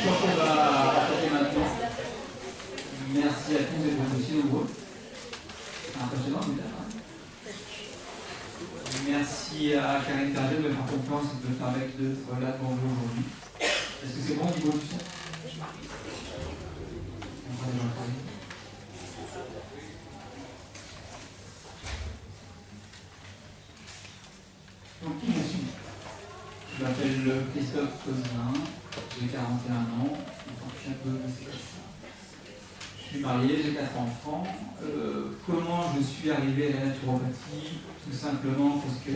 question qu'on va attaquer maintenant. Merci à tous d'être aussi nombreux. C'est impressionnant, évidemment. Merci à Karine Terger de me faire confiance et de me permettre d'être là devant vous aujourd'hui. Est-ce que c'est bon au niveau du son? Donc, qui je suis? Je m'appelle Christophe Cosin, j'ai 41 ans, je suis un peu je suis marié, j'ai 4 enfants. Comment je suis arrivé à la naturopathie? Tout simplement parce que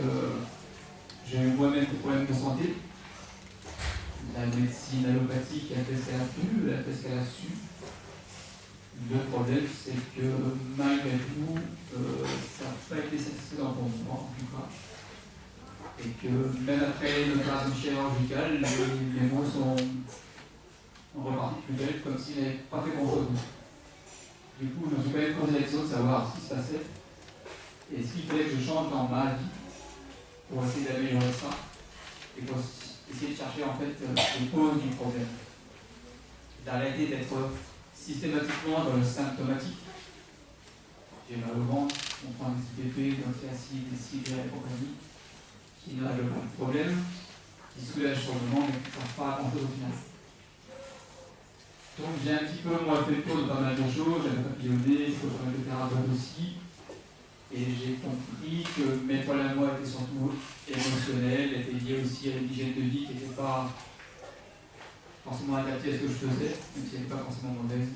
j'ai eu moi-même des problèmes de santé. La médecine allopathique a fait ce qu'elle a pu, elle a fait ce qu'elle a su. Le problème, c'est que malgré tout, ça n'a pas été satisfaisant pour moi, en tout cas. Et que même après une opération chirurgicale, les mots sont repartis plus belles, comme s'ils n'avaient pas fait grand-chose. Du coup, je me suis quand même posé la question de savoir ce qui se passait et ce qu'il fallait que je change dans ma vie pour essayer d'améliorer ça et pour essayer de chercher en fait les causes du problème. D'arrêter d'être systématiquement dans le symptomatique. J'ai mal au ventre, on prend des IPP, des antiacides, des cigarettes et compagnie, qui ne règlent pas le problème, qui soulagent sur le moment mais qui ne servent pas à grand chose au final. Donc j'ai un petit peu moi fait le tour de pas mal de choses, j'avais papillonné, il faut faire de thérapeute aussi, et j'ai compris que mes problèmes à moi étaient surtout émotionnels, étaient liés aussi à l'hygiène de vie qui n'était pas forcément adaptée à ce que je faisais, même si elle n'était pas forcément mauvaise.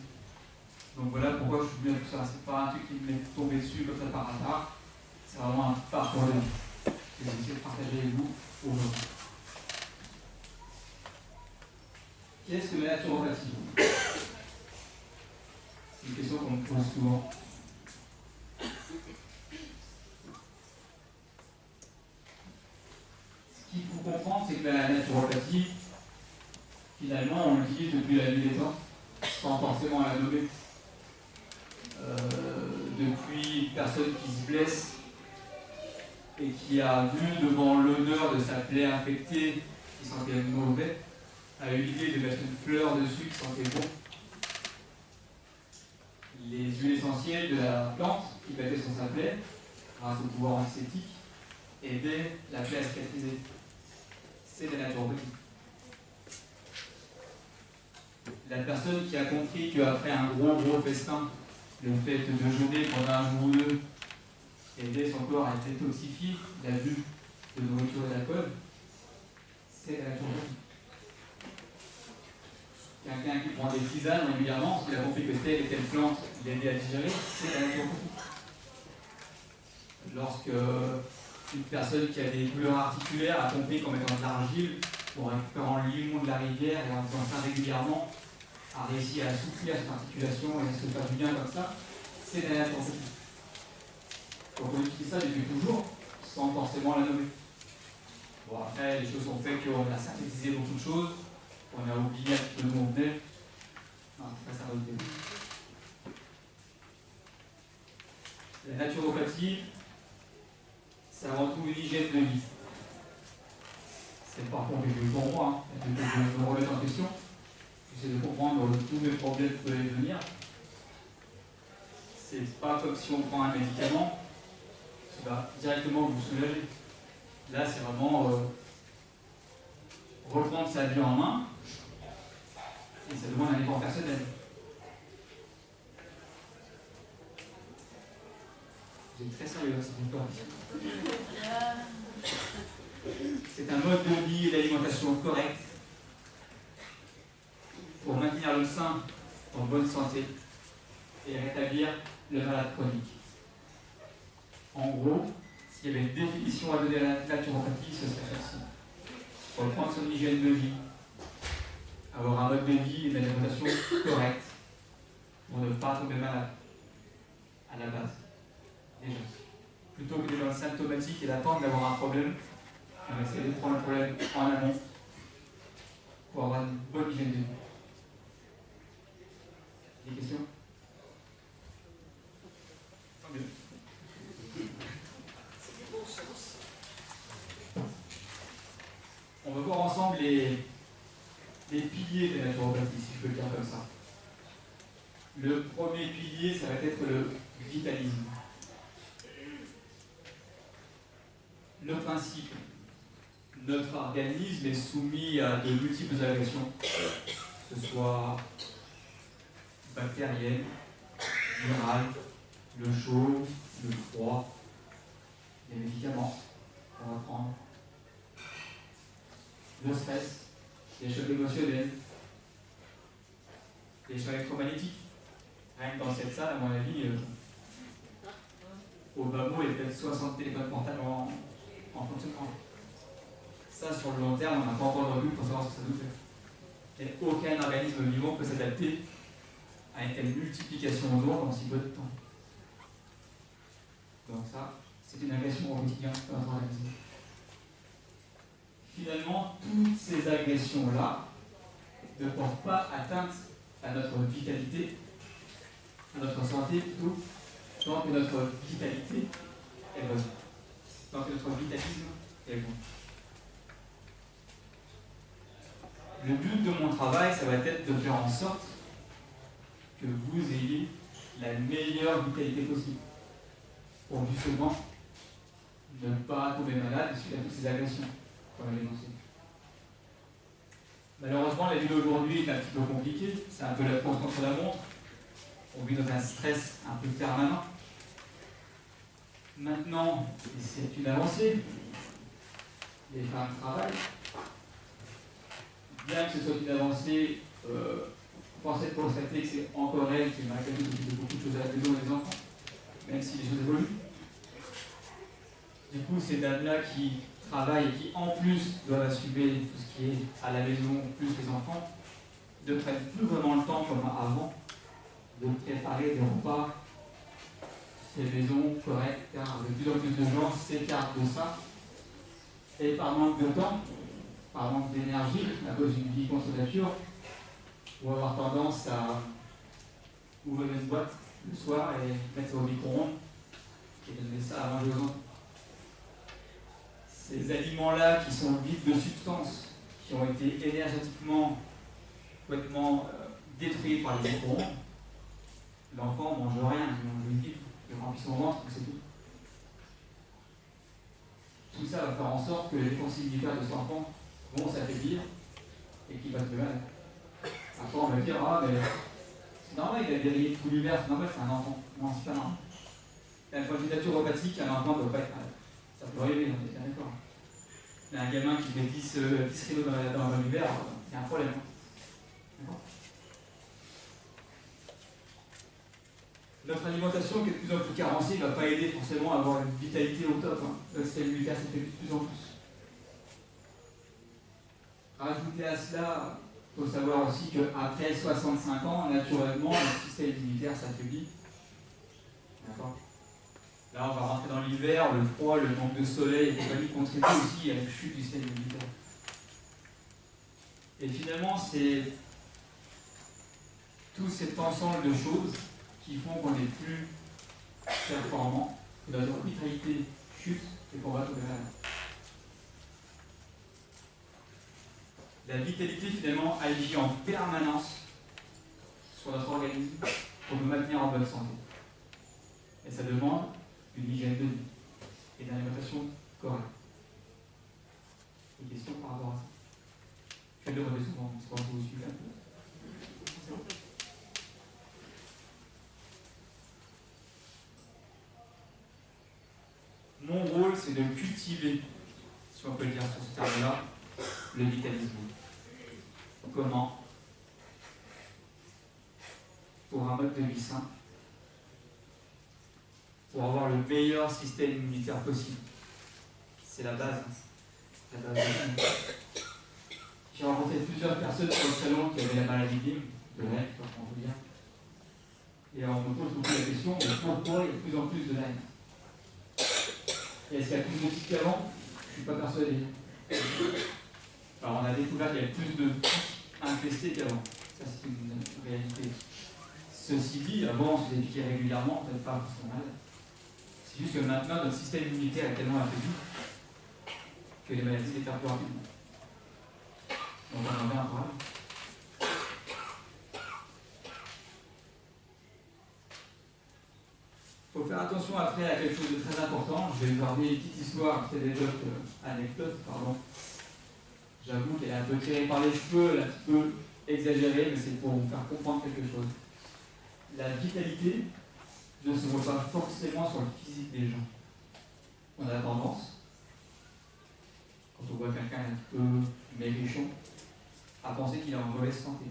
Donc voilà pourquoi je suis venu à tout ça. C'est pas un truc qui m'est tombé dessus comme ça par hasard, c'est vraiment un parcours de vie que j'ai essayé de partager avec vous aujourd'hui. Qu'est-ce que la naturopathie? C'est une question qu'on me pose souvent. Ce qu'il faut comprendre, c'est que la naturopathie, finalement, on l'utilise depuis la nuit des temps, sans forcément la nommer. Depuis une personne qui se blesse et qui a vu devant l'odeur de sa plaie infectée qui sentait mauvais, a eu l'idée de mettre une fleur dessus qui sentait bon. Les huiles essentielles de la plante qui battaient sur sa plaie, grâce au pouvoir antiseptique, aidaient la plaie à cicatriser. C'est de la naturopathie. La personne qui a compris qu'après un gros festin, le fait de jeûner pendant un jour ou deux aidait son corps à être détoxifié d'abus de nourriture et d'alcool, c'est la naturopathie. Quelqu'un qui prend des tisanes régulièrement, parce qu'il a compris que telle et telle plante l'aidait à digérer, c'est la naturopathie. Lorsque une personne qui a des douleurs articulaires a compris qu'en mettant de l'argile, en récupérant le limon de la rivière et en faisant ça régulièrement, a réussi à assouplir cette articulation et à se faire du bien comme ça, c'est de la naturopathie. Donc on utilise ça depuis toujours, sans forcément la nommer. Bon, après, les choses ont fait qu'on a synthétisé beaucoup de choses, on a oublié un petit peu d'où on venait. Non, c'est pas ça, la naturopathie, c'est avant tout une hygiène de vie. C'est le parcours que j'ai eu pour moi, hein. Je vais me remettre en question. J'essaie de comprendre tous mes problèmes qui peuvent venir. C'est pas comme si on prend un médicament qui va directement vous soulager. Là, c'est vraiment reprendre sa vie en main, et ça demande un effort personnel. Vous êtes très sérieux, c'est une peur. C'est un mode de vie et d'alimentation correct pour maintenir le sein en bonne santé et rétablir le malade chronique. En gros, s'il y avait une définition à donner à la naturopathie, ce serait celle-ci. Reprendre son hygiène de vie, avoir un mode de vie et une alimentation correcte pour ne pas tomber malade à la base. Déjà. Plutôt que d'être dans le symptomatique et d'attendre d'avoir un problème, on va essayer de prendre le problème en amont pour avoir une bonne hygiène de vie. Des questions? Tant mieux. On va voir ensemble les les piliers de la naturopathie, si je peux le dire comme ça. Le premier pilier, ça va être le vitalisme. Le principe, notre organisme est soumis à de multiples agressions, que ce soit bactérienne, virale, le chaud, le froid, les médicaments qu'on va prendre, le stress, les chocs émotionnels, les chocs électromagnétiques. Rien que dans cette salle, à mon avis, au bas mot, il y a peut-être 60 téléphones portables en fonctionnement. Ça, sur le long terme, on n'a pas encore de recul pour savoir ce que ça nous fait. Et aucun organisme vivant peut s'adapter à une telle multiplication d'ondes en si peu de temps. Donc ça, c'est une agression au quotidien de notre organisme. Finalement, toutes ces agressions-là ne portent pas atteinte à notre vitalité, à notre santé plutôt, tant que notre vitalité est bonne, tant que notre vitalisme est bon. Le but de mon travail, ça va être de faire en sorte que vous ayez la meilleure vitalité possible, pour justement ne pas tomber malade suite à toutes ces agressions, comme je l'ai énoncé. Malheureusement, la vie d'aujourd'hui est un petit peu compliquée, c'est un peu la course contre la montre, on vit dans un stress un peu permanent. Maintenant, et c'est une avancée, les femmes travaillent. Bien que ce soit une avancée, force est de constater que c'est encore elle qui malgré tout s'occupe de beaucoup de choses à la maison et des enfants, même si les choses évoluent. Du coup, ces dames-là qui travaillent et qui en plus doivent assumer tout ce qui est à la maison, plus les enfants, ne prennent plus vraiment le temps comme avant de préparer des repas, ces maisons correctes, car de plus en plus de gens s'écartent de ça. Et par manque de temps, par manque d'énergie, à cause d'une vie contre nature, vont avoir tendance à ouvrir une boîte le soir et mettre ça au micro-ondes et donner ça à manger aux enfants. Ces aliments-là qui sont vides de substances, qui ont été énergétiquement complètement détruits par les micro-ondes, l'enfant ne mange rien, il mange une pipe, il remplit son ventre, c'est tout. Tout ça va faire en sorte que les défenses immunitaires de cet enfant vont s'affaiblir et qu'il va se mal. Après, on va dire, ah, mais c'est normal, il a des rayures tout l'hiver, c'est normal, c'est un enfant. Non, c'est pas normal. D'un point de vue naturopathique, un enfant ne doit pas être malade. Ça peut arriver, on est bien d'accord. Mais un gamin qui fait 10 rideaux dans l'hiver, il y a un problème. D'accord ? Notre alimentation, qui est de plus en plus carencée, ne va pas aider forcément à avoir une vitalité au top. Le système immunitaire s'affaiblit de plus en plus. Rajouter à cela, il faut savoir aussi qu'après 65 ans, naturellement, le système immunitaire s'affaiblit. D'accord ? Là, on va rentrer dans l'hiver, le froid, le manque de soleil et compagnie contribuent aussi à une chute du système immunitaire. Et finalement, c'est tout cet ensemble de choses qui font qu'on est plus performant, que notre vitalité chute et qu'on va tomber malade. La vitalité, finalement, agit en permanence sur notre organisme pour nous maintenir en bonne santé. Et ça demande une hygiène de vie et une alimentation correcte. Une question par rapport à ça? Je vais le demander souvent, c'est pas que vous suivez un peu. Mon rôle, c'est de cultiver, si on peut le dire sur ce terme-là, le vitalisme. Comment? Pour un mode de vie sain, pour avoir le meilleur système immunitaire possible. C'est la base. La base. J'ai rencontré plusieurs personnes sur le salon qui avaient la maladie de Lyme, on peut dire. Et on me pose beaucoup la question, mais pourquoi il y a de plus en plus de Lyme? Et est-ce qu'il y a plus de tiques qu'avant? Je ne suis pas persuadé. Alors on a découvert qu'il y avait plus de tiques infestés qu'avant. Ça c'est une réalité. Ceci dit, avant on se faisait piquer régulièrement, peut-être pas forcément mal. C'est juste que maintenant notre système immunitaire est tellement affaibli que les maladies se déclarent plus rapidement. Donc on en revient à un problème. attention après à quelque chose de très important. Je vais vous raconter une petite histoire, une petite anecdote, pardon. J'avoue qu'elle est un peu tirée par les cheveux, elle est un petit peu exagérée, mais c'est pour vous faire comprendre quelque chose. La vitalité ne se voit pas forcément sur le physique des gens. On a tendance, quand on voit quelqu'un un peu maigrichon, à penser qu'il est en mauvaise santé.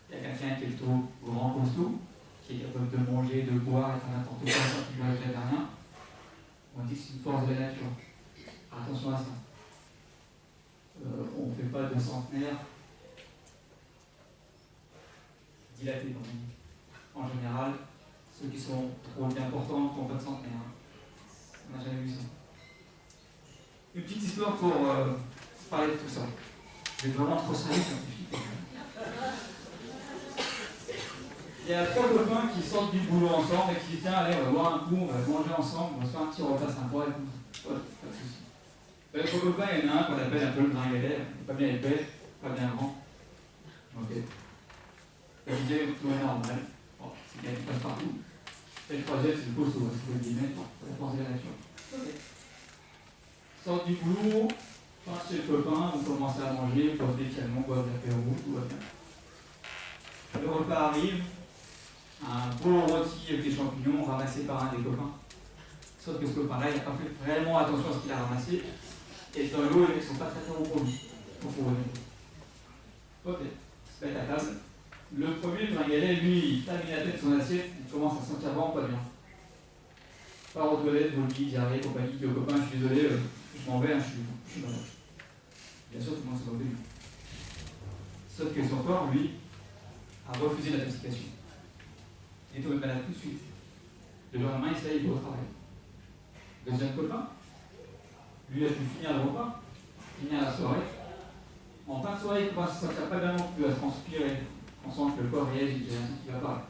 Il y a quelqu'un qui est plutôt grand costaud, qui est capable de manger, de boire et faire n'importe quoi sans qu'il ne regrette rien. On dit que c'est une force de la nature. Attention à ça. On ne fait pas de centenaires dilatés, comme on dit. En général, ceux qui sont trop importants ne font pas de centenaires. On n'a jamais vu ça. Une petite histoire pour parler de tout ça. Je vais vraiment trop sérieux scientifique. Il y a 3 copains qui sortent du boulot ensemble et qui disent tiens, allez, on va boire un coup, on va manger ensemble, on va se faire un petit repas sympa. Pas de soucis. Les 3 copains, il y en a un qu'on appelle un peu le gringalet, pas bien épais, pas bien grand. Ok. La deuxième est plutôt normal. Bon, c'est quelqu'un qui passe partout. Et le troisième, c'est le costaud, c'est le guillemets, c'est la force de la nature. Ok. Sortent du boulot, partent chez le copain, on commence à manger, boivent des calmants, boivent l'apéro, tout va bien. Le repas arrive, un beau rôti avec des champignons ramassé par un des copains. Sauf que ce copain-là, il n'a pas fait vraiment attention à ce qu'il a ramassé. Et dans l'eau, les mecs ne sont pas très bons pour lui. Ok, se met à table. Le premier, le gringalet, lui, il termine la tête de son assiette, il commence à se sentir vraiment pas bien. Part aux toilettes, vomi, diarrhée, compagnie, dit au copain, je suis désolé, je m'en vais, je suis malade. Bien sûr, tout le monde se moque de lui. Sauf que son corps, lui, a refusé l'intoxication. Il est tombé malade tout de suite. Le lendemain, il se lève, il va au travail. Deuxième copain, lui a pu finir le repas, finir la soirée. En fin de soirée, il commence à se sentir pas bien non plus, à transpirer. On sent que le corps réagit, il y a un truc qui va pas.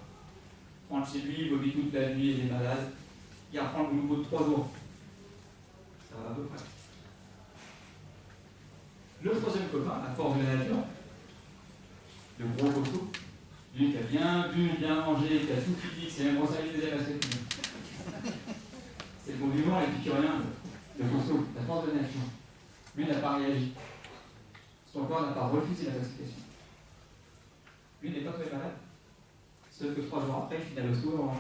Il rentre chez lui, il vomit toute la nuit, il est malade. Il reprend le boulot au bout de 3 jours. Ça va à peu près. Le troisième copain, la force de la nature, le gros costaud, lui qui a bien bu, bien mangé, qui a tout fini, c'est même pour ça qu'il faisait la fête. C'est le bon vivant, l'épicurien, le costaud, la force de la nature. Lui n'a pas réagi. Son corps n'a pas refusé l'intoxication. Lui n'est pas tombé malade. Sauf que 3 jours après, il finit à l'hosto en rentrant.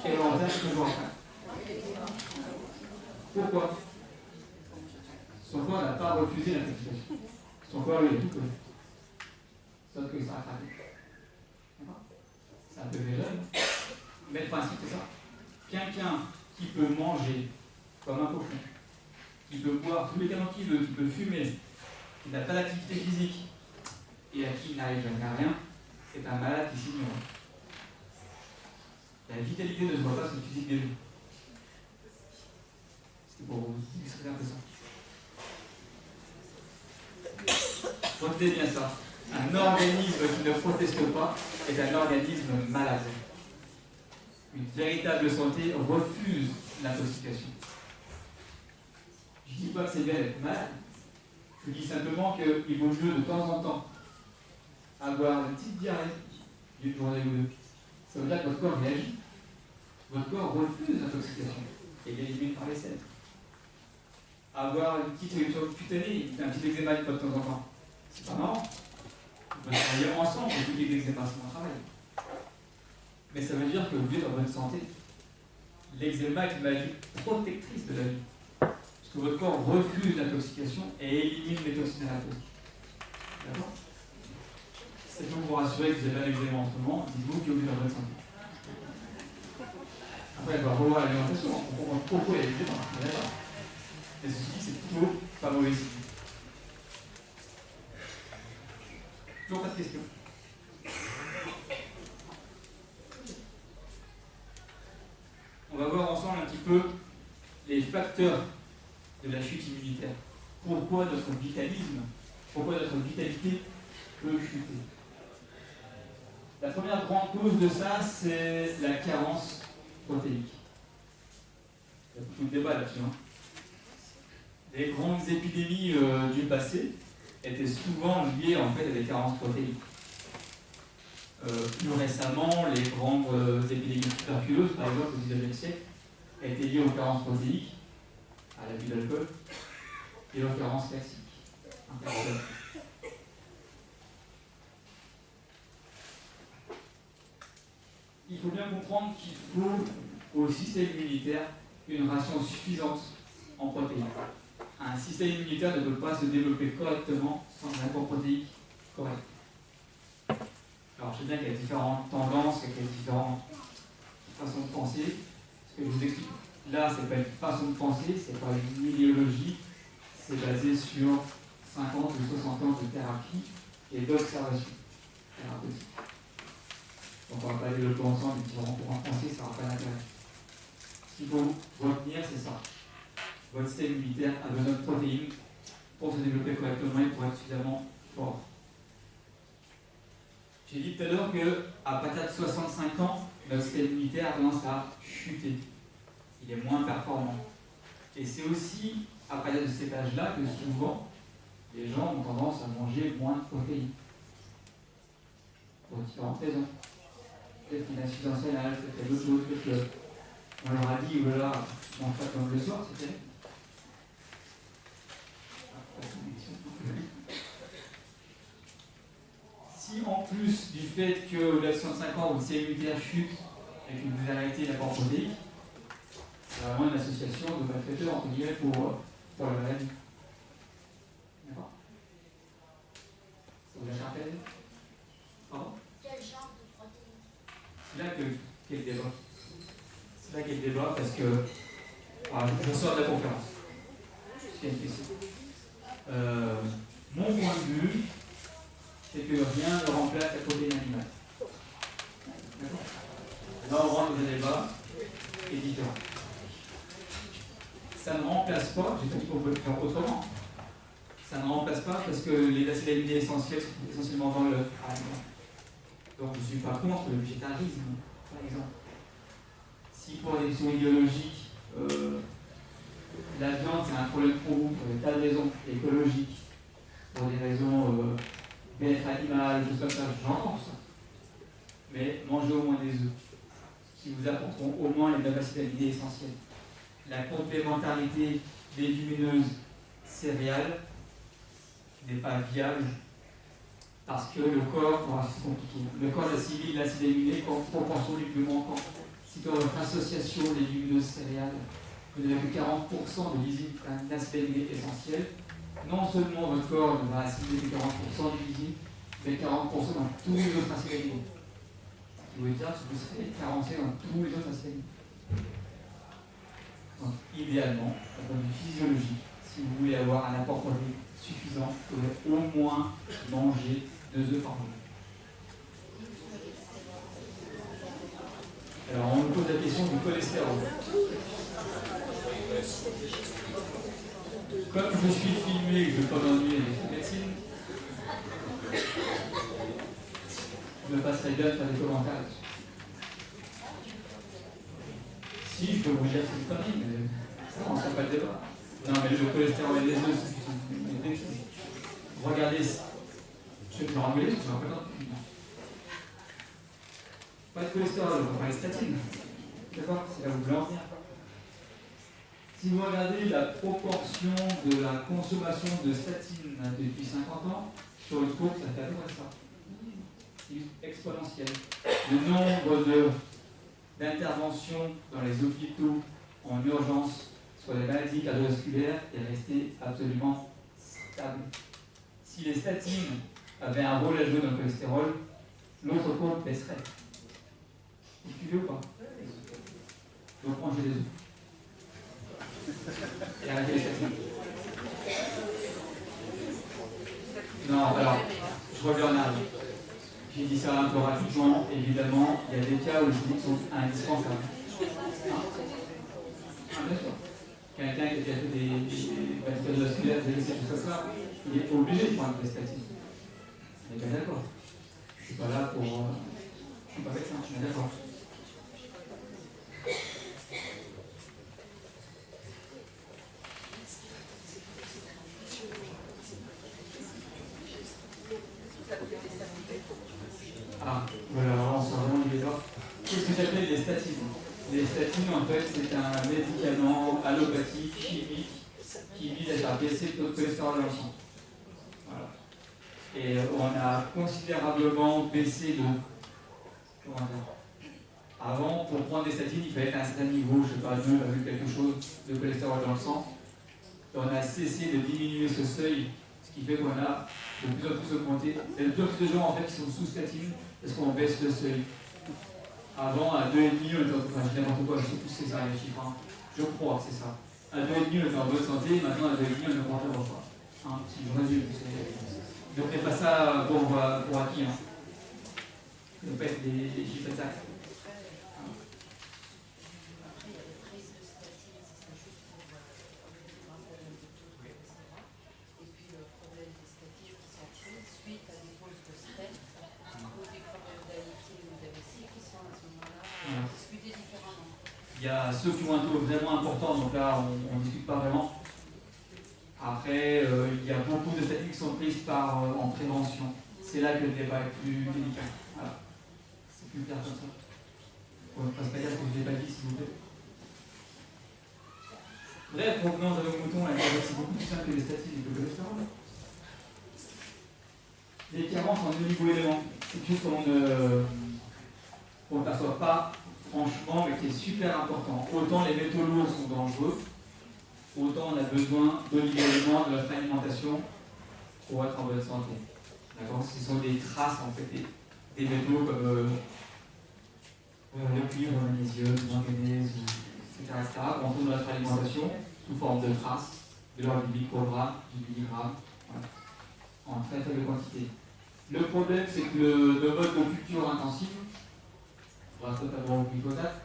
Et on rentre 2 jours après. Pourquoi? Son corps n'a pas refusé l'intoxication. Son corps, lui, est tout connu. Sauf que ça a craqué. D'accord? C'est un peu véreux. Mais le principe, c'est ça. Quelqu'un qui peut manger comme un cochon, qui peut boire tous les canons qu'il veut, qui peut fumer, qui n'a pas d'activité physique et à qui il n'arrive jamais à rien, c'est un malade qui s'ignore. La vitalité ne se voit pas sur le physique des gens. C'est pour vous illustrer un peu ça. Retenez bien ça. Un organisme qui ne proteste pas est un organisme malade. Une véritable santé refuse l'intoxication. Je ne dis pas que c'est bien d'être malade. Je dis simplement qu'il vaut mieux de temps en temps avoir une petite diarrhée d'une journée ou deux. Ça veut dire que votre corps réagit. Votre corps refuse l'intoxication et l'élimine par les selles. Avoir une petite éruption cutanée, un petit eczéma de temps en temps, c'est pas marrant. On va travailler ensemble pour éviter l'eczéma, c'est mon travail. Mais ça veut dire que vous êtes en bonne santé. L'eczéma est une maladie protectrice de la vie. Parce que votre corps refuse l'intoxication et élimine les toxines à la peau. D'accord? C'est pour vous rassurer que vous avez un eczéma en ce moment, dites-vous que vous êtes en bonne santé. Après, on va revoir l'alimentation, on comprend pourquoi il y a l'eczéma. D'accord? Et ceci dit, c'est plutôt pas mauvais signe. Toujours pas de questions? On va voir ensemble un petit peu les facteurs de la chute immunitaire. Pourquoi notre vitalisme, pourquoi notre vitalité peut chuter. La première grande cause de ça, c'est la carence protéique. Il y a beaucoup de débats là-dessus. Les grandes épidémies du passé, étaient souvent liées en fait à des carences protéiques. Plus récemment, les grandes épidémies de tuberculose, par exemple, au XIXe siècle, étaient liées aux carences protéiques, à l'abus d'alcool, et aux carences classiques. Il faut bien comprendre qu'il faut au système immunitaire une ration suffisante en protéines. Un système immunitaire ne peut pas se développer correctement sans un apport protéique correct. Alors je sais bien qu'il y a différentes tendances, qu'il y a différentes façons de penser. Ce que je vous explique là, c'est pas une façon de penser, c'est pas une idéologie, c'est basé sur 50 ou 60 ans de thérapie et d'observation thérapeutique. Donc on ne va pas développer ensemble les différents courants de pensée, ça n'aura pas d'intérêt. Ce qu'il faut retenir, c'est ça. Votre système immunitaire a besoin de protéines pour se développer correctement et pour être suffisamment fort. J'ai dit tout à l'heure qu'à partir de 65 ans, notre système immunitaire a tendance à chuter. Il est moins performant. Et c'est aussi à partir de cet âge-là que souvent, les gens ont tendance à manger moins de protéines. Pour différentes raisons. Peut-être qu'il y a une insuffisance rénale, peut-être qu'il y a d'autres choses, peut-être qu'on leur a dit, ou là, je mange pas comme le soir, c'était. Si en plus du fait que au-delà de 65 ans, votre système immunitaire chute et que vous arrêtez l'apport protéique, c'est vraiment une association de malfaiteurs entre guillemets pour la maladie. D'accord? Ça vous interpelle? Pardon? Quel genre de protéines? C'est là qu'est le débat. C'est là qu'est le débat parce que je sors de la conférence. C'est une question. Mon point de vue, c'est que rien ne remplace la protéine animale. D'accord? Là, on rentre dans un débat qui est différent. Ça ne remplace pas, j'ai pas dit qu'on peut le faire autrement, ça ne remplace pas parce que les acides aminés essentiels sont essentiellement dans l'œuf, par exemple. Donc je ne suis pas contre le végétarisme, par exemple. Si pour des raisons idéologiques, la viande c'est un problème pour vous, pour des tas de raisons écologiques, pour des raisons bien-être animal, tout comme ça, j'entends ça. Mais mangez au moins des œufs, qui vous apporteront au moins les acides aminés essentiels. La complémentarité légumineuse céréales n'est pas viable parce que le corps, c'est compliqué, le corps assimile l'acide aminé en proportion du plus manquant. Si dans votre association légumineuse céréales, vous n'avez que 40% de l'isine d'un acide aminé essentiel, non seulement votre corps ne va assimiler que 40% de l'isine, mais 40% dans tous les autres acides aminés. Ce qui veut dire que vous serez carencé dans tous les autres acides aminés. Donc, idéalement, d'un point de vue physiologique, si vous voulez avoir un apport protéique suffisant, vous devez au moins manger 2 œufs par jour. Alors, on me pose la question du cholestérol. Comme je suis filmé et que je ne veux pas m'ennuyer avec la médecine, je me passerai bien de faire des commentaires là-dessus. Si, je peux vous dire que c'est une connerie, mais ça ne rend pas le débat. Non, mais le cholestérol et les œufs, c'est une idée. Regardez, je vais me renouveler, je me rappelle pas. Pas de cholestérol, on va parler de statine. D'accord? C'est là où vous voulez en venir. Si vous regardez la proportion de la consommation de statine depuis 50 ans, sur une courbe, ça fait à peu près ça. C'est exponentiel. Le nombre d'interventions dans les hôpitaux en urgence sur les maladies cardiovasculaires est resté absolument stable. Si les statines avaient un rôle à jouer dans le cholestérol, l'autre courbe baisserait. Vous suivez ou pas? Donc mangez des œufs. Et arrêtez les statines. Non, alors, je reviens en arrière. J'ai dit ça un peu rapidement, évidemment, il y a des cas où les techniques sont indispensables. Bien sûr. Quelqu'un qui a déjà fait des maladies cardiovasculaires, des choses comme ça, il est obligé de prendre des statines. On est bien d'accord. Je ne suis pas là pour. Je ne suis pas médecin, je suis bien d'accord. Ah, voilà, alors on sort vraiment du débat. Qu'est-ce que j'appelle les statines? Les statines, en fait, c'est un médicament allopathique, chimique, qui vise à faire baisser le taux de cholestérol dans le sang. Voilà. Et on a considérablement baissé de. Comment dire? Avant, pour prendre des statines, il fallait être à un certain niveau, je ne sais pas, 2, quelque chose de cholestérol dans le sang. Et on a cessé de diminuer ce seuil, ce qui fait qu'on a de plus en plus augmenté. Il y a de plus en plus de gens en fait, qui sont sous statine parce qu'on baisse le seuil. Avant, à 2,5, on était enfin, je dis n'importe quoi, je ne sais plus si c'est ça les chiffres. Hein. Je crois que c'est ça. À 2,5, on était en bonne santé, maintenant à 2,5, on est en bonne santé. Hein, si je résume. Donc, on ne fait pas ça pour acquis. Hein. On ne fait pas être des chiffres exacts. Il y a ceux qui ont un taux vraiment important, donc là on ne discute pas vraiment. Après, il y a beaucoup de statines qui sont prises en prévention. C'est là que le débat est plus délicat. Voilà. C'est plus clair comme ça. On ne passe pas dire ce que je n'ai pas dit, s'il vous plaît. Bref, revenons à nos moutons, c'est beaucoup plus simple que les statines et que le cholestérol. Les carences en oligo-éléments, c'est quelque chose qu'on ne perçoit pas franchement, mais qui est super important. Autant les métaux lourds sont dangereux, autant on a besoin d'oligo-éléments de notre alimentation pour être en bonne santé. D'accord? Ce sont des traces en fait des métaux comme le cuivre, le magnésium, le manganèse, etc. qu'on trouve dans notre alimentation sous forme de traces, de l'ordre du microgramme, du milligramme, voilà, en très faible quantité. Le problème, c'est que le mode de culture intensive, grâce notamment au glyphosate,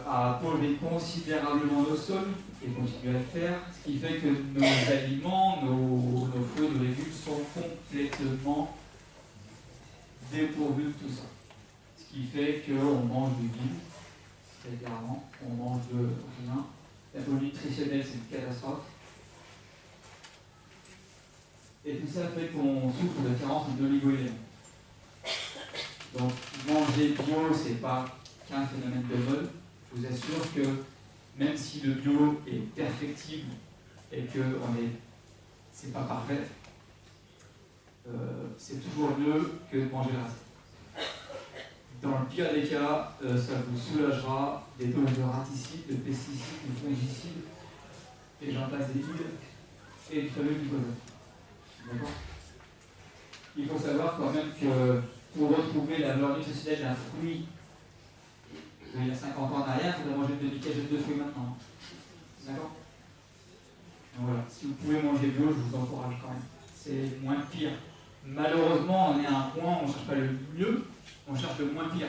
a pollué considérablement nos sols et continue à le faire, ce qui fait que nos aliments, nos fruits, nos légumes sont complètement dépourvus de tout ça. Ce qui fait qu'on mange du vide, très clairement, on mange de rien. La politique nutritionnelle, c'est une catastrophe. Et tout ça fait qu'on souffre de carence d'oligo-éléments. Donc, manger bio, c'est pas qu'un phénomène de mode. Je vous assure que même si le bio est perfectible et que c'est pas parfait, c'est toujours mieux que de manger la recette. Dans le pire des cas, ça vous soulagera des doses de raticides, de pesticides, de fongicides, et j'en passe des îles, et du fameux glyphosate. D'accord? Il faut savoir quand même que pour retrouver la valeur nutritionnelle d'un fruit il y a 50 ans en arrière, il faudrait manger une demi-cagette de fruits maintenant. D'accord? Donc voilà, si vous pouvez manger bio, je vous encourage quand même. C'est moins pire. Malheureusement, on est à un point où on ne cherche pas le mieux, on cherche le moins pire.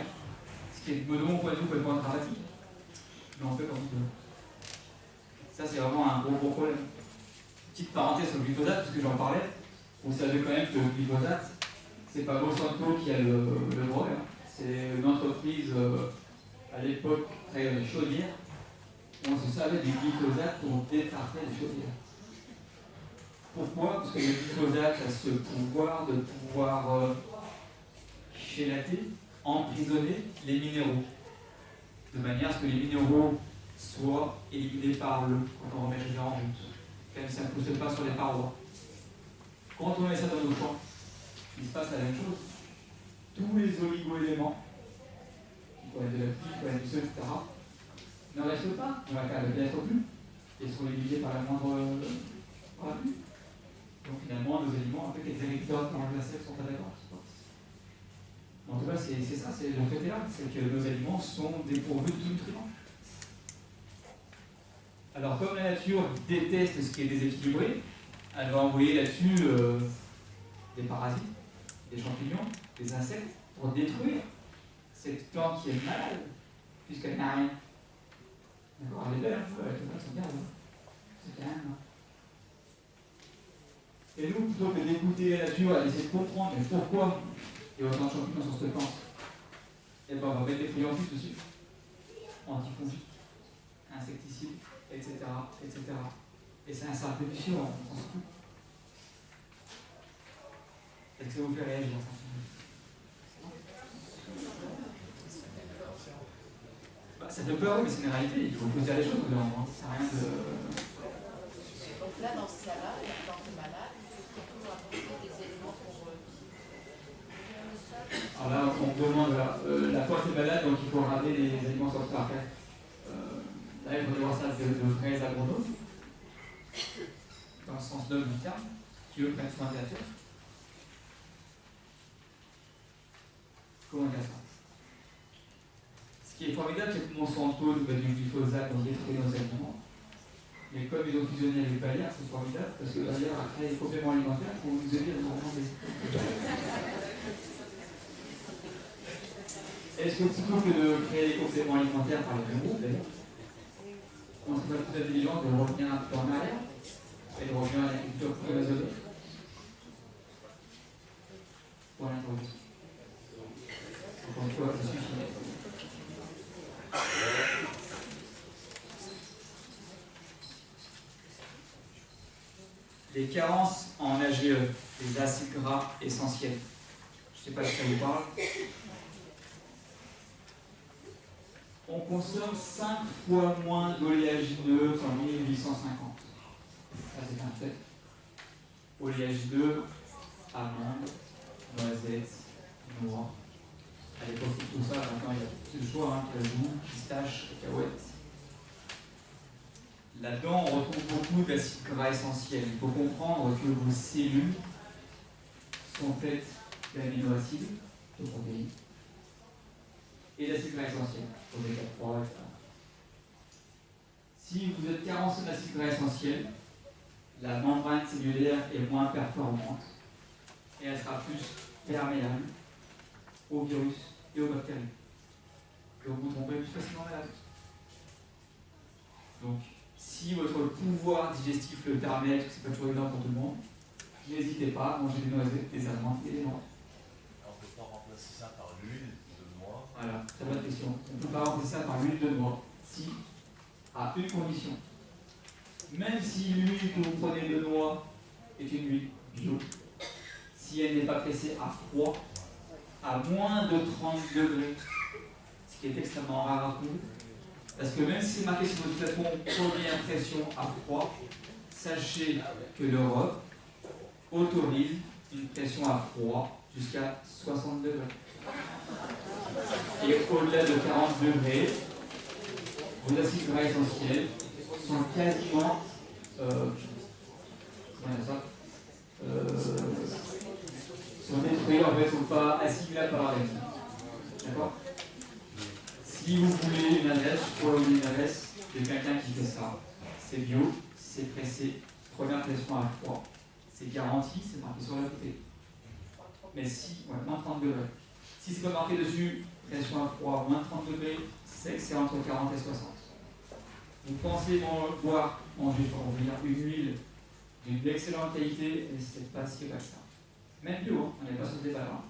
Ce qui est, de mon point de vue, complètement dramatique. Mais on fait comme on peut. Ça, c'est vraiment un gros problème. Petite parenthèse sur le glyphosate, parce que j'en parlais. Vous savez quand même que le glyphosate, c'est pas Monsanto qui a le droit. C'est une entreprise à l'époque très chaudière. On se servait du glyphosate pour détartrer les chaudières. Pourquoi? Parce que le glyphosate a ce pouvoir de chélater, emprisonner les minéraux, de manière à ce que les minéraux soient éliminés par l'eau quand on remet les en route. Même ça ne pousse pas sur les parois. Quand on met ça dans nos champs, il se passe la même chose. Tous les oligo-éléments, qui pourraient être de la pluie, qui pourraient être du sol, etc., ne restent pas dans la cave, elles ne restent plus, et sont éliminés par la pluie. Donc finalement, nos aliments, avec les agriculteurs qui mangent la sève, ne sont pas d'accord. En tout cas, c'est ça, c'est le fait est là, c'est que nos aliments sont dépourvus de tout nutriment. Alors comme la nature déteste ce qui est déséquilibré, elle va envoyer là-dessus des parasites, des champignons, des insectes, pour détruire cette plante qui est malade, puisqu'elle n'a rien. D'accord, elle est belle, les tomates sont bien, c'est quand même. Et nous, plutôt que d'écouter la nature, et d'essayer de comprendre mais pourquoi il y a autant de champignons sur cette plante, et ben on va mettre des fruits en plus dessus, antifongiques, insecticides, etc. etc. Et c'est un cercle vicieux, on s'en fout. Est-ce que ça vous fait réagir ça? Bah, ça fait peur, mais c'est une réalité. Il faut dire les choses au bout d'un moment. Ça sert à rien de. Donc là, dans ce cas-là, quand tu es malade, il faut toujours apporter des éléments pour le sol. Alors là, on me demande, la plante est malade, donc il faut ramener les aliments sur le parfait. Là, il faut voir ça de vrais agronomes, dans le sens noble du terme, qui eux prennent soin de la terre. Comment dire ça? Ce qui est formidable, c'est que Monsanto nous met du glyphosate dans détruire nos aliments. Mais comme ils ont fusionné avec Bayer, c'est formidable, parce que Bayer a créé des compléments alimentaires pour nous aider à nous remonter. Est-ce que plutôt que de créer des compléments alimentaires par les bureaux, d'ailleurs, on serait plus intelligent de revenir un peu en arrière et de revenir à l'agriculture plus raisonnée pour l'introduction? Encore une fois, je suis fini. Les carences en AGE, les acides gras essentiels. Je ne sais pas si ça vous parle. On consomme 5 fois moins d'oléagineux qu'en 1850. Ça, c'est un fait. Oléagineux, amandes, noisettes, noix. À l'époque, tout ça, maintenant, il y a plus de choix, cajou, pistache, cacahuètes. Là-dedans, on retrouve beaucoup d'acides gras essentiels. Il faut comprendre que vos cellules sont faites d'aminoacides, de protéines, et d'acides gras essentiels, oméga 3, etc. Si vous êtes carencé d'acides gras essentiels, la membrane cellulaire est moins performante et elle sera plus perméable aux virus et aux bactéries. Donc vous tombez plus facilement malade. Donc, si votre pouvoir digestif le permet, parce que c'est pas toujours évident pour tout le monde, n'hésitez pas à manger des noisettes, des amandes et des noix. On ne peut pas remplacer ça par l'huile de noix. Voilà, très bonne question. On ne peut pas remplacer ça par l'huile de noix, si, à une condition. Même si l'huile que vous prenez de noix est une huile bio, si elle n'est pas pressée à froid, à moins de 30 degrés, ce qui est extrêmement rare à trouver, parce que même si c'est marqué sur votre flacon première pression à froid, sachez que l'Europe autorise une pression à froid jusqu'à 60 degrés. Et au-delà de 40 degrés, vos acides gras essentiels sont quasiment sont détruits, en fait, ne sont pas assimilables par l'organisme. D'accord? Si vous voulez une adresse, pour une adresse de quelqu'un qui fait ça, c'est bio, c'est pressé, première pression à froid, c'est garanti, c'est marqué sur la bouteille. Mais si, ouais, moins 30 degrés. Si c'est pas marqué dessus, pression à froid, moins 30 degrés, c'est que c'est entre 40 et 60. Vous pensez boire, manger, pour dire, une huile d'une excellente qualité, et c'est pas si vrai que ça. Même bio, on n'est pas sur ce débat-là.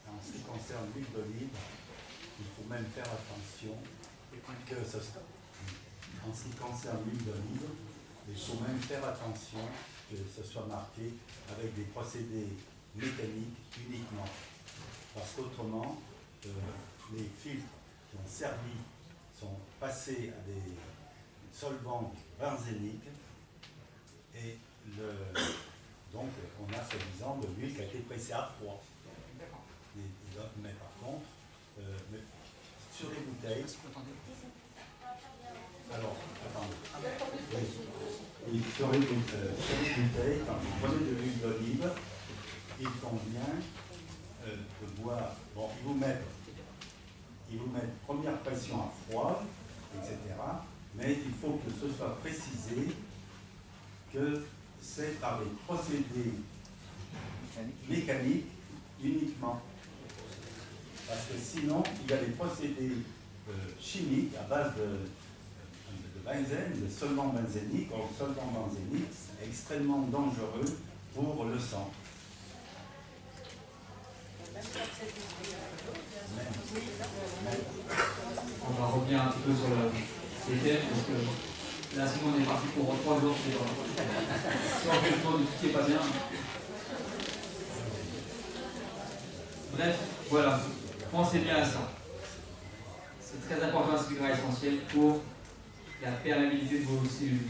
En ce qui concerne l'huile d'olive, il faut même faire attention que ce soit. En ce qui concerne l'huile d'olive, il faut même faire attention que ce soit marqué avec des procédés mécaniques uniquement. Parce qu'autrement, les filtres qui ont servi sont passés à des solvants benzéniques et donc on a soi-disant de l'huile qui a été pressée à froid. Mais par contre, sur les bouteilles, alors, attendez. Oui, sur les bouteilles, quand vous prenez de l'huile d'olive, il convient de boire. Bon, ils vous mettent première pression à froid, etc. Mais il faut que ce soit précisé que c'est par les procédés mécaniques uniquement. Parce que sinon, il y a des procédés chimiques à base de benzène, de solvant benzénique. Or, le solvant benzénique est extrêmement dangereux pour le sang. On va revenir un petit peu sur les thèmes, parce que là, sinon on est parti pour 3 jours. Si on fait le tour de tout ce qui n'est pas bien. Bref, voilà. Pensez bien à ça. essentiel pour la perméabilité de vos cellules.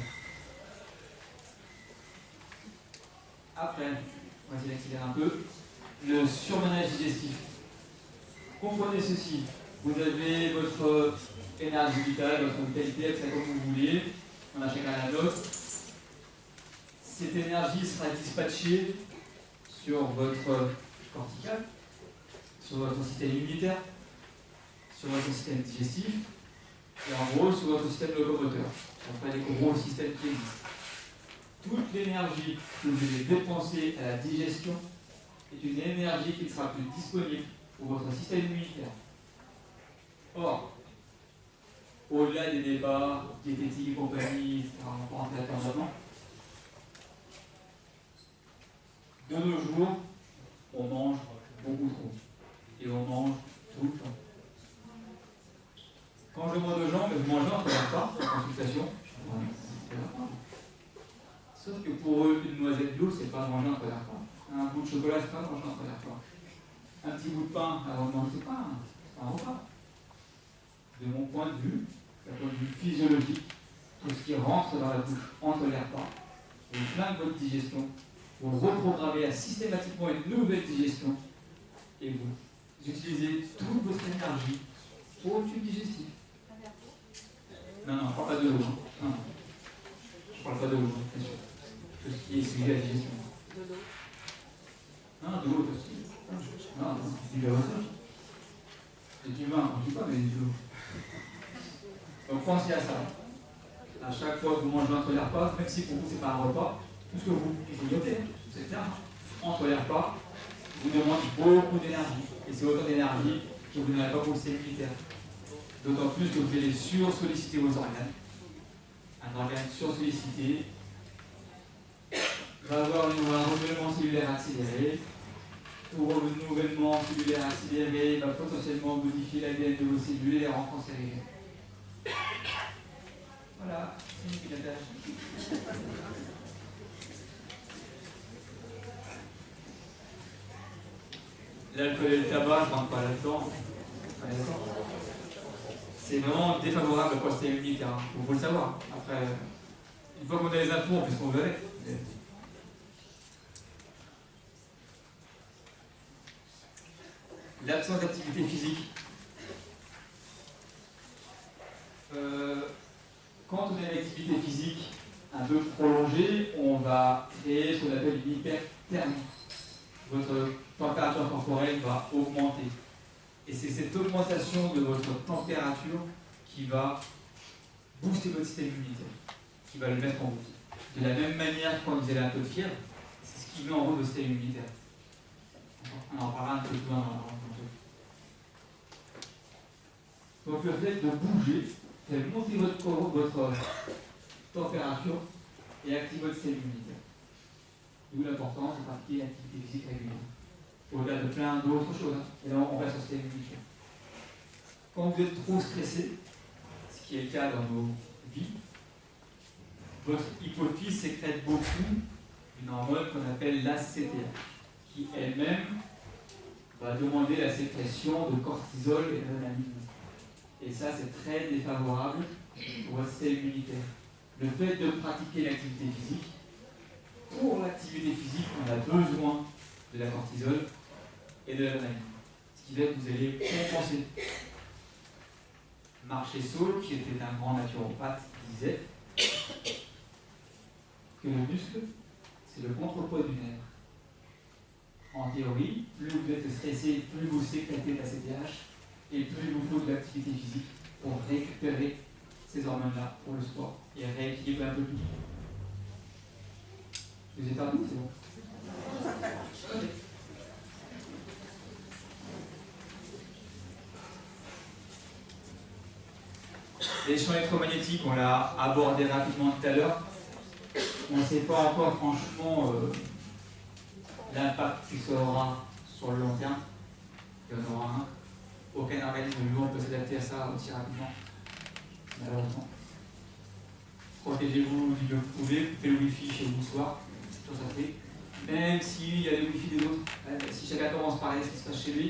Après, on va essayer d'accélérer un peu, le surmenage digestif. Comprenez ceci, vous avez votre énergie vitale, votre vitalité, appelez ça comme vous voulez, on a chacun la nôtre. Cette énergie sera dispatchée sur votre cortical, sur votre système immunitaire, sur votre système digestif, et en gros sur votre système locomoteur. C'est pas les gros systèmes qui existent. Toute l'énergie que vous allez dépenser à la digestion est une énergie qui ne sera plus disponible pour votre système immunitaire. Or, au-delà des débats diététiques et compagnie, etc., on va pas rentrer là-dedans maintenant. De nos jours, on mange beaucoup trop. Et on mange tout le temps. Quand je vois de gens, mais vous mangez entre les repas, en consultation, sauf que pour eux, une noisette d'eau, c'est pas manger entre les repas. Un bout de chocolat, c'est pas manger entre les repas. Un petit bout de pain avant de manger, c'est pas un repas. De mon point de vue, d'un point de vue physiologique, tout ce qui rentre dans la bouche entre les repas, vous flingue votre digestion, vous reprogrammez systématiquement une nouvelle digestion et vous utilisez toute votre énergie pour le tube digestif. Non, je ne parle pas de l'eau. Non. Je ne parle pas de l'eau, bien sûr. Tout ce qui est sujet à la digestion. De l'eau. Non, de l'eau aussi. Non, du lait aussi. C'est du vin, je ne dis pas, mais de l'eau. Donc pensez à ça. À chaque fois que vous mangez entre les repas, même si pour vous ce n'est pas un repas, tout ce que vous notez, c'est clair, entre les repas, vous demande beaucoup d'énergie. Et c'est autant d'énergie que vous n'avez pas pour le système immunitaire. D'autant plus que vous allez sursolliciter vos organes. Un organe sursollicité va avoir un renouvellement cellulaire accéléré. Tout renouvellement cellulaire accéléré va potentiellement modifier l'ADN de vos cellules et les rendre cancérigènes. Voilà, c'est une petite tâche. L'alcool et le tabac, je ne rentre pas là-dedans. C'est vraiment défavorable pour le système immunitaire. Il faut le savoir. Après, une fois qu'on a les infos, on fait ce qu'on veut avec. L'absence d'activité physique. Quand on a une activité physique un peu prolongée, on va créer ce qu'on appelle une hyperthermie. Votre température corporelle va augmenter. Et c'est cette augmentation de votre température qui va booster votre système immunitaire, qui va le mettre en route. De la même manière, quand vous avez un peu de fièvre, c'est ce qui met en route votre système immunitaire. On en parlera un peu plus loin dans la rencontre. Donc le fait de bouger fait monter votre température et activer votre système immunitaire. D'où l'importance de pratiquer l'activité physique régulière. Au-delà de plein d'autres choses. Et là, on va sur le système immunitaire. Quand vous êtes trop stressé, ce qui est le cas dans nos vies, votre hypophyse sécrète beaucoup une hormone qu'on appelle l'ACTH, qui elle-même va demander la sécrétion de cortisol et d'adrénaline. Et ça, c'est très défavorable pour votre système immunitaire. Le fait de pratiquer l'activité physique, pour l'activité physique, on a besoin de la cortisol et de l'adrénaline. Ce qui fait que vous allez compenser. Marchessault, qui était un grand naturopathe, disait que le muscle, c'est le contrepoids du nerf. En théorie, plus vous êtes stressé, plus vous sécrétez de la CTH, et plus il vous faut de l'activité physique pour récupérer ces hormones-là pour le sport et rééquilibrer un peu tout. Vous êtes partout, c'est bon. Les champs électromagnétiques, on l'a abordé rapidement tout à l'heure. On ne sait pas encore franchement l'impact que ça aura sur le long terme. Il y en aura un. Aucun organisme vivant peut s'adapter à ça aussi rapidement, malheureusement. Protégez-vous du mieux que vous pouvez, coupez le wifi chez vous le soir, c'est tout ça fait. Même s'il y a le wifi des autres, si chacun commence par ce qui se passe chez lui,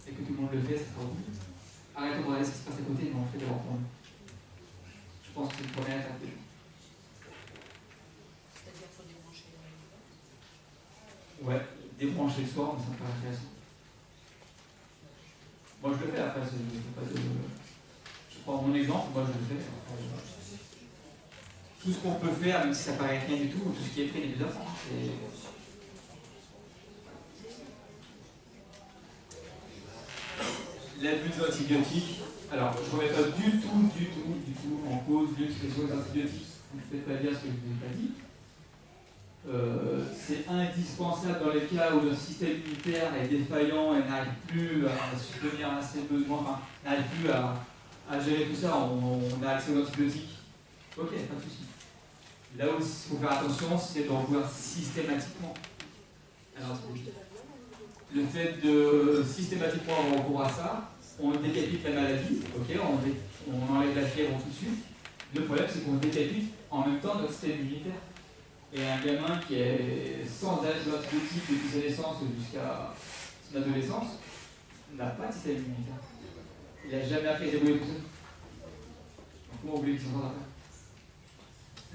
et que tout le monde le fait, ça sera bon. arrêtons de regarder ce qui se passe à côté, mais on le fait d'abord pour nous. Je pense que c'est une première étape déjà. C'est-à-dire qu'il faut débrancher les règles. Ouais, débrancher le soir, mais ça me paraît intéressant. Moi je le fais après, je prends mon exemple, moi je le fais. Tout ce qu'on peut faire, même si ça paraît rien du tout, tout ce qui est pris les 2 enfants. L'abus d'antibiotiques, alors je ne remets pas du tout en cause l'utilisation des antibiotiques. Vous ne faites pas dire ce que je ne vous ai pas dit. C'est indispensable dans les cas où le système immunitaire est défaillant et n'arrive plus à subvenir à ses besoins, enfin, n'arrive plus à gérer tout ça, on a accès aux antibiotiques. Ok, pas de souci. Là où il faut faire attention, c'est de recourir systématiquement à l'antibiotique. Le fait de systématiquement avoir recours à ça, on décapite la maladie, ok, on enlève la fièvre tout de suite. Le problème, c'est qu'on décapite en même temps notre système immunitaire. Et un gamin qui est sans âge d'antibiotique depuis sa naissance jusqu'à son adolescence n'a pas de système immunitaire. Il n'a jamais appris à se débrouiller tout seul. Donc comment vous voulez qu'il s'en sorte après?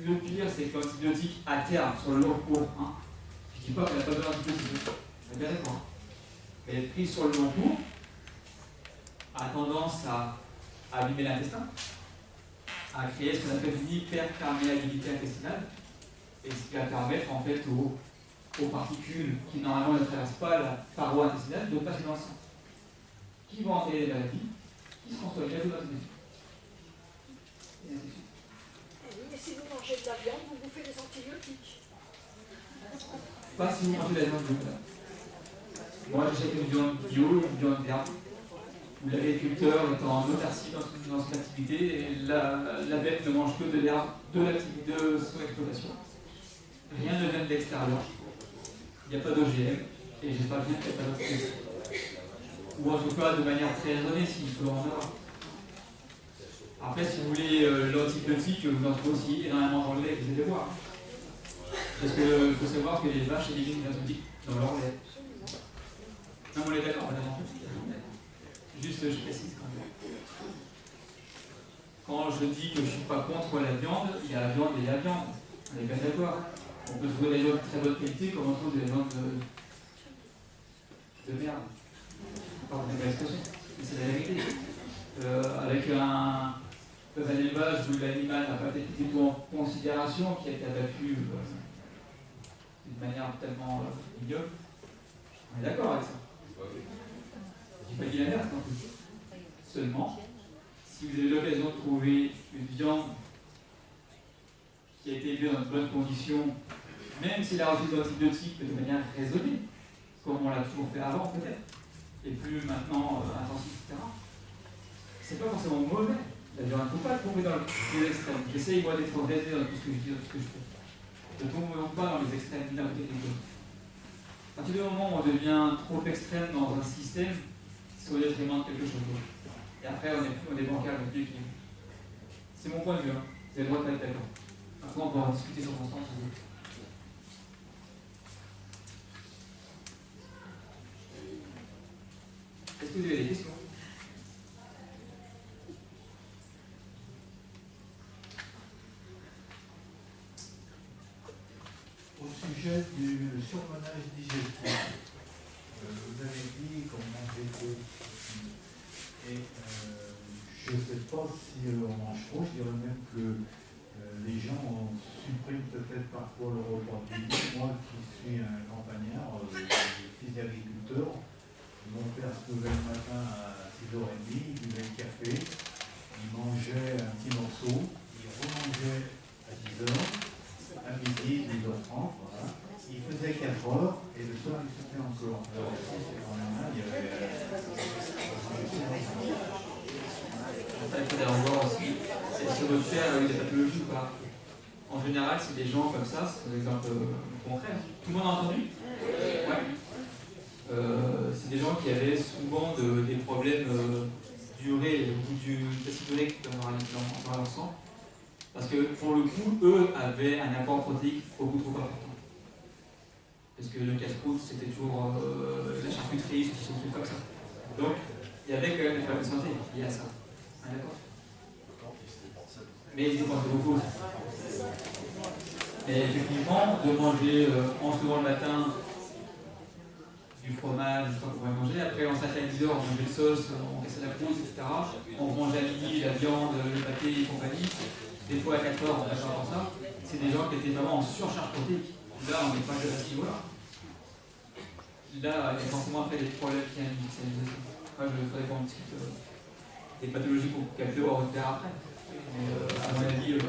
Le pire, c'est que l'antibiotique, à terme, sur le long cours, hein, je ne dis pas qu'elle n'a pas besoin d'antibiotique, c'est bien d'accord. Elle est prise sur le long cours, a tendance à abîmer l'intestin, à créer ce qu'on appelle une hyperperméabilité intestinale, et ce qui va permettre en fait aux particules qui normalement ne traversent pas la paroi intestinale de passer dans le sang, qui vont entraîner des maladies, qui seront soignées à l'antibiotique. Et ainsi de suite. Et si vous mangez de la viande, vous bouffez des antibiotiques. Pas si vous mangez de la viande bio. Moi j'achète une viande bio, une viande d'herbe, où l'agriculteur est en autarcie dans son activité et la bête ne mange que de l'herbe de son exploitation. Rien ne vient de l'extérieur. Il n'y a pas d'OGM et j'espère bien qu'il n'y a pas d'antibiotiques. Ou en tout cas de manière très raisonnée s'il peut en avoir. Après, si vous voulez l'antibiotique, vous en trouvez aussi énormément dans le lait, vous allez voir. Parce qu'il faut savoir que les vaches éliminent les antibiotiques dans leur lait. Non, on est d'accord, madame. Juste, je précise quand même. Quand je dis que je ne suis pas contre la viande, il y a la viande et la viande. On est bien d'accord. On peut trouver des viandes de très bonne qualité comme on trouve des viandes de merde. Pardon, c'est pas l'expression, mais c'est la vérité. Avec un élevage où l'animal n'a pas été pris du tout en considération, qui a été abattu d'une manière tellement ignoble, on est d'accord avec ça. J'ai pas dit l'inverse non plus. Seulement, si vous avez l'occasion de trouver une viande qui a été élevée dans de bonnes conditions, même si elle a reçu des antibiotiques de manière raisonnée, comme on l'a toujours fait avant peut-être, et plus maintenant intensif, etc., c'est pas forcément mauvais. C'est-à-dire, il ne faut pas tomber dans les extrêmes. J'essaye moi d'être raisonné dans tout ce que je dis, dans tout ce que je fais. Ne tombons pas dans les extrêmes d'un côté et de l'autre. À partir du moment où on devient trop extrême dans un système, c'est au détriment de quelque chose d'autre. Et après, on est bancal, on est plus équilibré. C'est mon point de vue, hein. Vous avez le droit de pas être d'accord. Maintenant, on pourra en discuter sur l'instant si vous voulez. Est-ce que vous avez des questions? Au sujet du surmenage digestif, vous avez dit qu'on mangeait trop. Et je ne sais pas si on mange trop, je dirais même que les gens suppriment peut-être parfois le repas du midi. Moi qui suis un campagnard, fils d'agriculteur, mon père se levait le matin à 6h30, il buvait le café, il mangeait un petit morceau, il remangeait à 10h, à midi, 12h30, voilà. Il faisait 4 heures et le soir il faisait encore. Alors ici, c'est quand même là, il y avait. Il faut d'ailleurs voir aussi, est-ce que votre père a eu des pathologies ou pas? En général, c'est des gens comme ça, c'est un exemple concret. Tout le monde a entendu? Ouais. C'est des gens qui avaient souvent des problèmes durés, beaucoup d'acide urique dans leur sang. Parce que pour le coup, eux avaient un apport protéique beaucoup trop important. Parce que le casse-croûte, c'était toujours la charcuterie, c'est des trucs comme ça. Donc, il y il y avait quand même des problèmes de santé liés à ça. Ah, d'accord. Mais ils dépensaient beaucoup. Et effectivement, de manger en se levant le matin du fromage, je sais pas qu'on va manger, après on s'attendait à 10 heures, on mangeait de sauce, on cassait la croûte, etc. On mangeait à midi la viande, le pâté et compagnie. Des fois à 4 heures, on n'a pas ça. C'est des gens qui étaient vraiment en surcharge protéique. Là, on n'est pas à ce niveau-là. Là, il y a forcément après des problèmes qui ont une mixalisation. Moi, je ferai qu'on discute des pathologies qu'on peut capter ou refaire après. Mais à mon avis, ouais,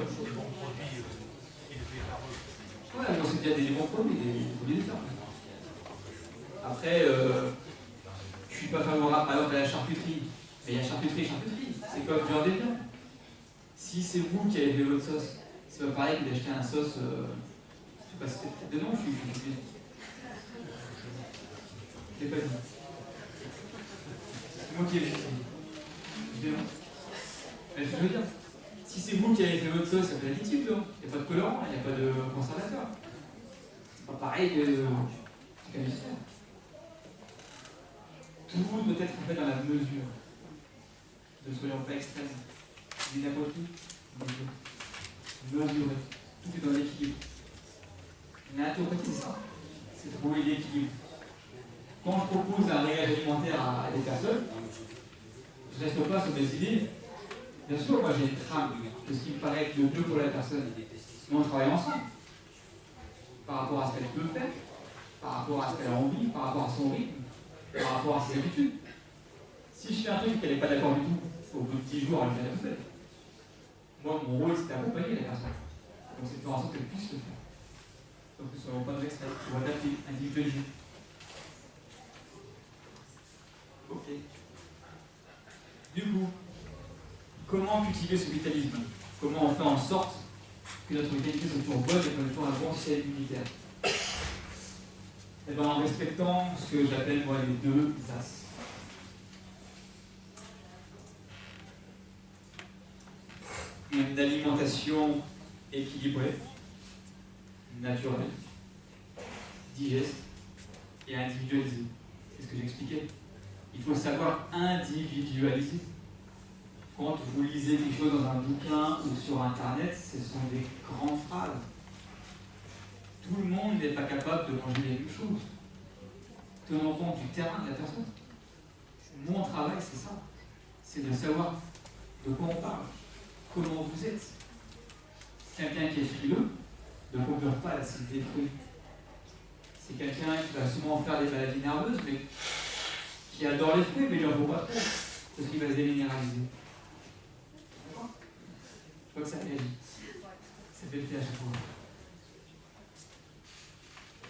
on sait qu'il y a des bons produits, des produits différents. Après, je ne suis pas favorable par exemple à la charcuterie. Mais il y a charcuterie. C'est comme viande et viande. Si c'est vous qui avez fait votre sauce, c'est pas pareil que d'acheter un sauce. Je sais pas si c'était peut-être dedans, je suis. Je l'ai pas dit. C'est moi qui ai fait. Je dénonce. Mais je veux dire, si c'est vous qui avez fait votre sauce, il n'y a pas d'additif dedans. Il n'y a pas de colorant, il n'y a pas de conservateur. C'est pas pareil que l'histoire. Tout doit être fait dans la mesure. Ne soyons pas extrêmes. Dis n'importe où. Mesurer. Tout est dans l'équilibre. La naturopathie, c'est ça. C'est trouver l'équilibre. Quand je propose un régal alimentaire à des personnes, je ne reste pas sur mes idées. Bien sûr, moi j'ai une trame de ce qui me paraît être le mieux pour la personne. Mais on travaille ensemble. Par rapport à ce qu'elle peut faire, par rapport à ce qu'elle a envie, par rapport à son rythme, par rapport à ses habitudes. Si je fais un truc qu'elle n'est pas d'accord du tout, au bout de 10 jours, elle le fait. Moi, mon rôle, c'est d'accompagner la personne. Donc, c'est de faire en sorte qu'elle puisse le faire. Donc, ne soyons pas de l'extrait. Il faut adapter, individualiser. Ok. Du coup, comment cultiver ce vitalisme? Comment on fait en sorte que notre vitalité soit toujours bonne et qu'on ait toujours un bon système immunitaire? Et bien, en respectant ce que j'appelle moi les deux as. Une alimentation équilibrée, naturelle, digeste et individualisée. C'est ce que j'expliquais. Il faut savoir individualiser. Quand vous lisez quelque chose dans un bouquin ou sur Internet, ce sont des grandes phrases. Tout le monde n'est pas capable de manger les mêmes choses. Tenons compte du terrain de la personne. Mon travail, c'est ça. C'est de savoir de quoi on parle. Comment vous êtes. Quelqu'un qui est frileux ne procure pas l'acide des fruits. C'est quelqu'un qui va souvent faire des maladies nerveuses, mais qui adore les fruits, mais il n'en faut pas trop, parce qu'il va se déminéraliser. D'accord? Je crois que ça réagit. Ça fait le fait à chaque fois.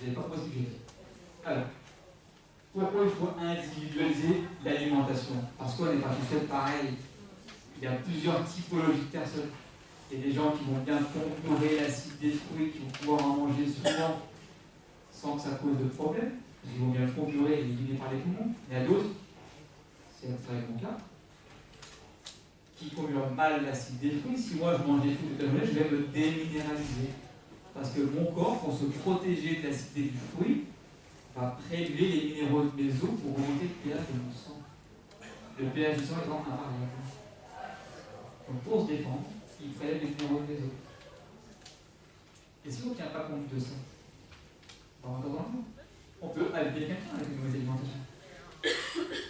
Vous n'avez pas trop sujet. Alors, pourquoi il faut individualiser l'alimentation? Parce qu'on n'est pas tous fait pareil. Il y a plusieurs typologies de personnes. Il y a des gens qui vont bien contrôler l'acide des fruits, qui vont pouvoir en manger souvent sans que ça cause de problème. Ils vont bien le procurer et l'éliminer par les poumons. Il y a d'autres, c'est mon cas, qui procurent mal l'acide des fruits. Si moi je mange des fruits toute la journée, je vais me déminéraliser. Parce que mon corps, pour se protéger de l'acidité du fruit, va prélever les minéraux de mes os pour remonter le pH de mon sang. Le pH du sang étant invariable. Donc pour se défendre, il prélève les minéraux de mes os. Et si on ne tient pas compte de ça, on peut habiller quelqu'un avec une mauvaise alimentation.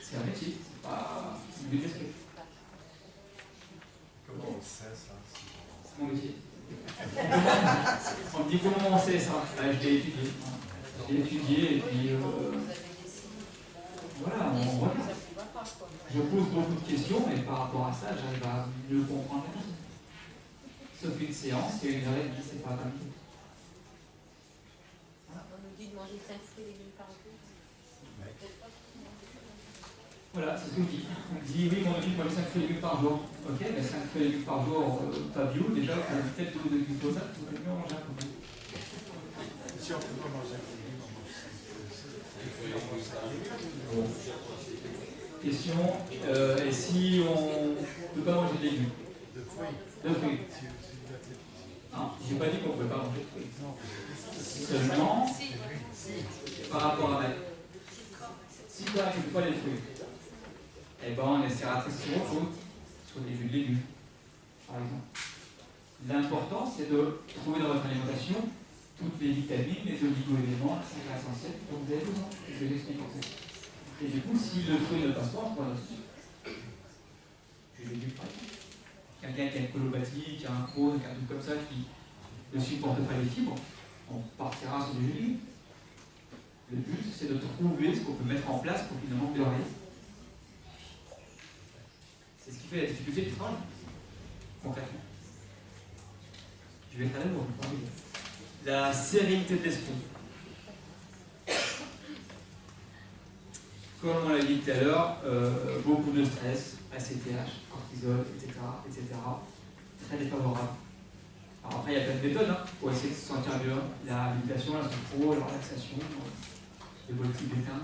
C'est un métier, c'est pas une détestation. Comment on sait ça? C'est mon métier. On me dit comment on sait ça? Je l'ai étudié. Je l'ai étudié et puis voilà, on regarde. Je pose beaucoup de questions et par rapport à ça, j'arrive à mieux comprendre la personne. Sauf une séance, c'est 1h30, c'est pas terminé. On nous dit de manger 5 fruits et légumes par jour. Voilà, c'est ce qu'on dit. On dit, oui, on dit de manger 5 fruits et légumes par jour. Ok, mais 5 fruits et légumes par jour, pas bio, déjà, on a peut-être de glyphosate, vous pouvez mieux manger un peu plus. Si on ne peut pas manger un légume, on mange 5 Bon. Question, et si on ne peut pas manger de légumes? de fruits. De fruits. Non, je n'ai pas dit qu'on ne peut pas manger de fruits. Seulement, par rapport à si toi, tu ne peux pas les fruits, eh ben, on essaiera de tester sur autre chose, sur des jus de légumes, par exemple. L'important, c'est de trouver dans votre alimentation toutes les vitamines, les oligo-éléments, les sels essentiels dont vous avez besoin. Je vais l'expliquer pour ça. Et du coup, si le fruit ne passe pas, on prend notre sucre. Je vais dire par exemple. Quelqu'un qui a une colopathie, qui a un Crohn, un truc comme ça, qui ne supporte pas les fibres, on partira sur du jus de légumes. Le but, c'est de trouver ce qu'on peut mettre en place pour qu'il ne manque de rien. C'est ce qui fait la difficulté du travail, concrètement. Je vais être à l'amour, la sérénité de l'esprit. Comme on l'a dit tout à l'heure, beaucoup de stress, ACTH, cortisol, etc., etc., très défavorable. Alors après, il y a plein de méthodes pour essayer de se sentir bien. La méditation, la sophro, la relaxation, le bol tibétain.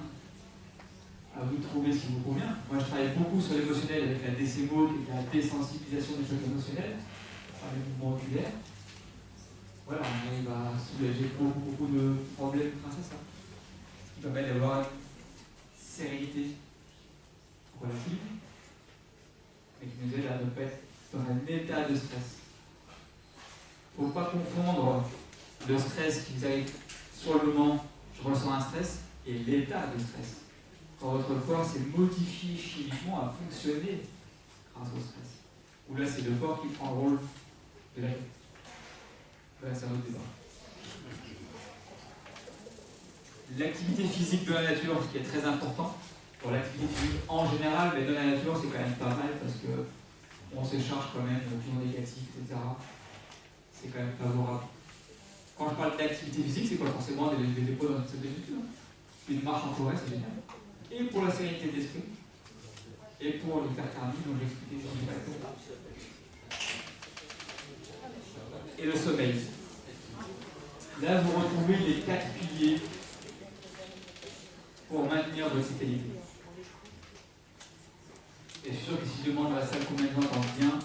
À vous de trouver ce qui vous convient. Moi, je travaille beaucoup sur l'émotionnel avec la DCMO, qui est la désensibilisation des choses émotionnelles, par les mouvements oculaires. Voilà, on arrive à soulager beaucoup de problèmes grâce à ça. Ce qui permet d'avoir une sérénité relative, mais qui nous aide à ne pas être dans un état de stress. Il ne faut pas confondre le stress qui vous arrive sur le moment, je ressens un stress, et l'état de stress. Quand votre corps s'est modifié chimiquement à fonctionner grâce au stress. Ou là, c'est le corps qui prend le rôle de la vie. Voilà, c'est un autre débat. L'activité physique de la nature, ce qui est très important. Pour l'activité physique en général, mais de la nature, c'est quand même pas mal parce qu'on se charge quand même d'ions négatifs, etc. C'est quand même favorable. Quand je parle d'activité physique, c'est pas forcément des dépôts dans cette étude. Une marche en forêt, c'est génial. Et pour la sérénité d'esprit, et pour l'hyperthermie, dont j'expliquais juste pas. Et le sommeil. Là, vous retrouvez les 4 piliers pour maintenir votre vitalité. Et je suis sûr que si je demande à la salle combien de gens dorment bien,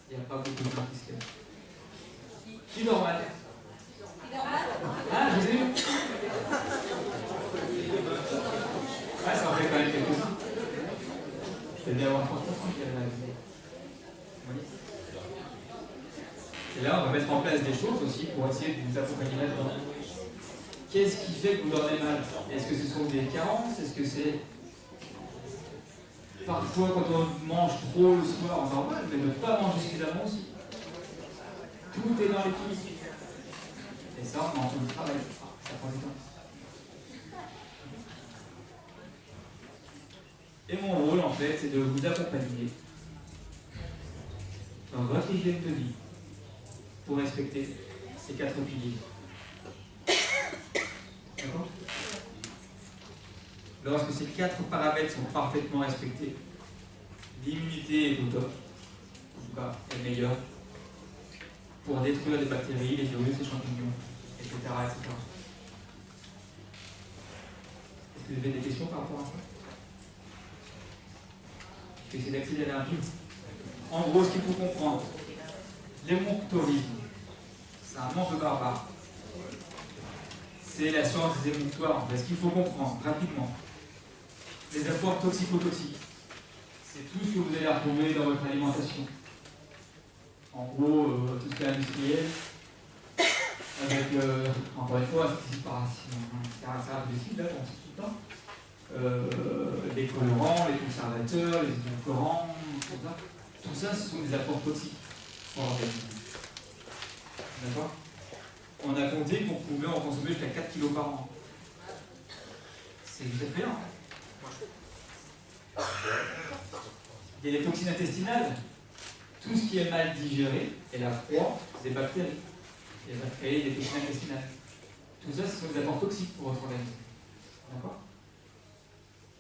il n'y a pas beaucoup de gens qui se lèvent. Qui dort mal? Ah, je vous ai eu. Ouais, ça en fait quand même quelques-uns. Je vais bien avoir 30% qui a la vie. Et là, on va mettre en place des choses aussi pour essayer de vous accompagner là-dedans. Qu'est-ce qui fait que vous dormez mal? Est-ce que ce sont des carences? Est-ce que c'est parfois quand on mange trop le soir, on dort mal, mais ne pas manger suffisamment aussi? Tout est dans l'équilibre. Et ça, on en fait du travail. Ça prend du temps. Et mon rôle, en fait, c'est de vous accompagner dans votre hygiène de vie pour respecter ces 4 piliers. D'accord? Lorsque ces 4 paramètres sont parfaitement respectés, l'immunité est au top, en tout cas, est meilleure, pour détruire les bactéries, les virus, les champignons, etc. etc. Est-ce que vous avez des questions par rapport à ça? Je vais essayer d'accélérer un peu. En gros, ce qu'il faut comprendre, l'émonctorisme, c'est un manque barbare. C'est la science des émonctoires. Ce qu'il faut comprendre rapidement, les apports toxico-toxiques, c'est tout ce que vous allez retrouver dans votre alimentation. En gros, tout ce qui est industriel, avec, encore une fois, c'est là, on sait tout le temps. Les colorants, les conservateurs, les édulcorants, tout ça, ce sont des apports toxiques pour l'organisme. D'accord? On a compté qu'on pouvait en consommer jusqu'à 4 kg par an. C'est rien. Il y a les toxines intestinales. Tout ce qui est mal digéré est la proie des bactéries. Et va créer des toxines intestinales. Tout ça, ce sont des apports toxiques pour votre organisme. D'accord?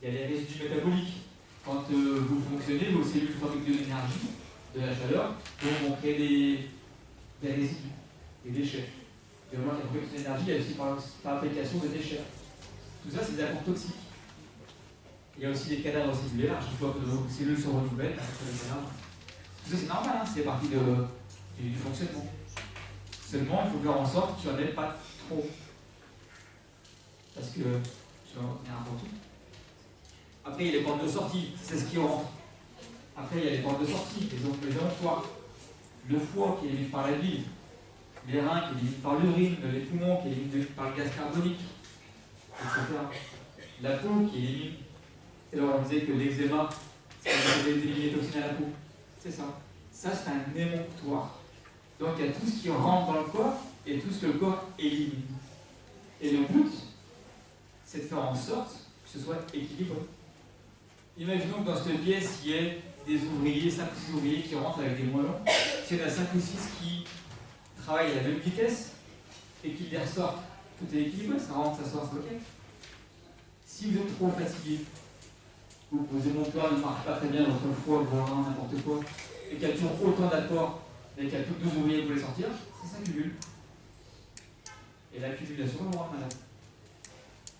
Il y a les résidus métaboliques. Quand vous fonctionnez, vos cellules fabriquent de l'énergie, de la chaleur, donc on crée des résidus, des déchets. Et au moment qu'il y a production d'énergie, il y a aussi par application des déchets. Tout ça, c'est des apports toxiques. Il y a aussi des cadavres cellulaires. À chaque fois que vos cellules se renouvellent, tout ça, c'est normal, hein, c'est partie du fonctionnement. Seulement, il faut faire en sorte qu'il n'y en ait pas trop. Parce que, je vais en retenir un pour tout. Après, il y a les portes de sortie, c'est ce qui rentre. Après, il y a les portes de sortie, les émonctoires. Le foie qui est émis par la bile, les reins qui est émis par l'urine, les poumons qui est émis par le gaz carbonique, etc. La peau qui est émise. Et alors on disait que l'eczéma, c'est d'éliminer les toxines à la peau. C'est ça. Ça, c'est un émonctoire. Donc il y a tout ce qui rentre dans le corps et tout ce que le corps élimine. Et le but, c'est de faire en sorte que ce soit équilibré. Imaginons que dans cette pièce, il y ait des ouvriers, 5 ou 6 ouvriers qui rentrent avec des moellons. S'il y en a 5 ou 6 qui travaillent à la même vitesse et qui les ressortent, tout est équilibré, ça rentre, ça sort, c'est ok. Si vous êtes trop fatigué, ou que vos émonctoires ne marchent pas très bien, votre foie, vos reins, n'importe quoi, et qu'il y a toujours autant d'apports, et qu'il y a tous 12 ouvriers pour les sortir, ça s'accumule. Et l'accumulation va vous rendre malade.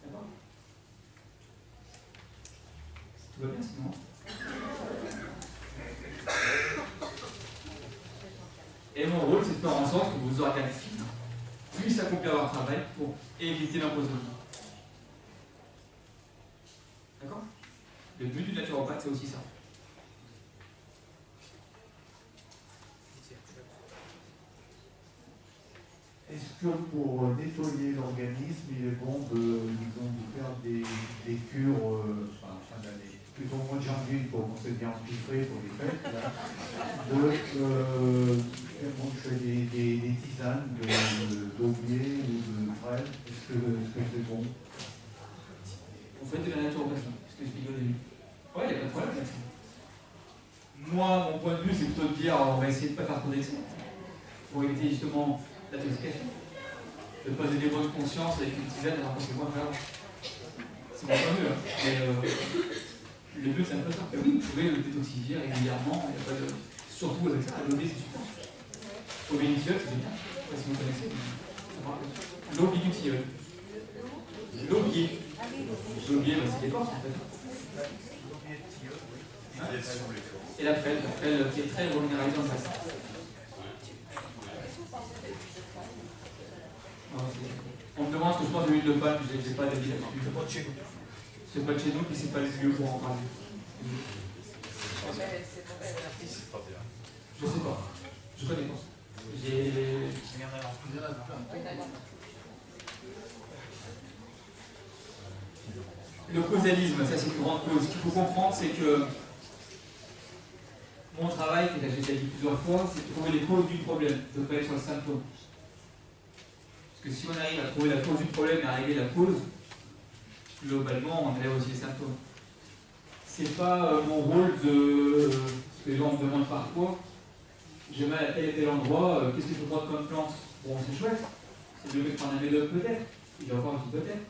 D'accord? Tout va bien sinon? Et mon rôle, c'est de faire en sorte que vos organes fines puissent accomplir leur travail pour éviter l'empoisonnement. D'accord? Le but du naturopathe, c'est aussi ça. Est-ce que pour nettoyer l'organisme, il est bon de, disons, de faire des cures fin d'année, plutôt au mois de janvier, pour qu'on s'est bien empilé pour les fêtes, là, je fais des tisanes d'aubier ou de frêne, est-ce que c'est bon? Vous faites de la naturopathie, ce que je expliquais au début. Ouais, il n'y a pas de problème là-dessus. Moi, mon point de vue, c'est plutôt de dire on va essayer de ne pas faire trop d'excès pour éviter justement l'intoxication. De ne pas donner bonne conscience avec une tisane alors que c'est moins grave. C'est mon point de vue, hein. Mais le but, c'est un peu ça. Mais oui, vous pouvez le détoxifier régulièrement, il n'y a pas de... surtout avec ça, l'eau c'est super. L'eau bénitiole, c'est bien. Je ne sais pas si vous connaissez, mais ça marche. L'eau bénitiole. L'aubier. L'aubier, c'est les corses en fait. Et la prêle qui est très reminéralisée en face. On me demande ce que je pense de l'huile de palme, je n'ai pas d'avis là-dessus. C'est pas de chez nous. C'est pas de chez nous, puis c'est pas le lieu pour en parler. C'est pas bien. Je sais pas. Je connais pas. Le causalisme, ça c'est une grande cause. Ce qu'il faut comprendre, c'est que mon travail, que j'ai déjà dit plusieurs fois, c'est de trouver les causes du problème, de ne pas être sur le symptôme. Parce que si on arrive à trouver la cause du problème et à régler la cause, globalement, on enlève aussi les symptômes. C'est pas mon rôle de... Parce que les gens me demandent parfois, j'ai mal à tel et tel endroit, qu'est-ce que je peux prendre comme plante? Bon, c'est chouette. C'est mieux que de prendre un médoc peut-être. Il y a encore un petit peut-être.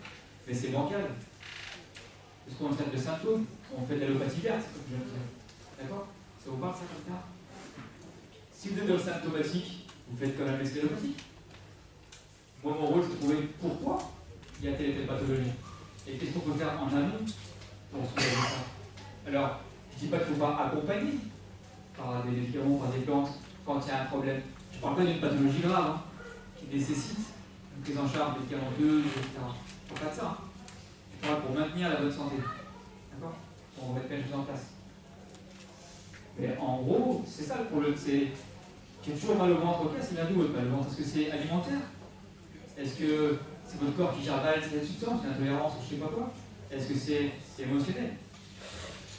Mais c'est bancal. Parce qu'on traite de symptômes, on fait de l'allopathie verte, comme je viens de dire. D'accord? Ça vous parle ça comme ça? Si vous êtes dans le symptomatique, vous faites quand même l'allopathique. Moi, mon rôle, c'est de trouver pourquoi il y a telle et telle pathologie. Et qu'est-ce qu'on peut faire en amont pour soulager ça? Alors, je ne dis pas qu'il ne faut pas accompagner par des médicaments, par des plantes, quand il y a un problème. Je ne parle pas d'une pathologie grave, hein, qui nécessite une prise en charge médicamenteuse, etc. Je ne parle pas de ça. Je parle pour maintenir la bonne santé. D'accord? On va mettre quelque chose en place. Mais en gros, c'est ça le problème. C'est qu'il y a toujours mal au ventre. Ok, c'est bien d'où votre mal au ventre? Est-ce que c'est alimentaire? Est-ce que c'est votre corps qui gère mal cette substance, une intolérance ou je ne sais pas quoi? Est-ce que c'est émotionnel?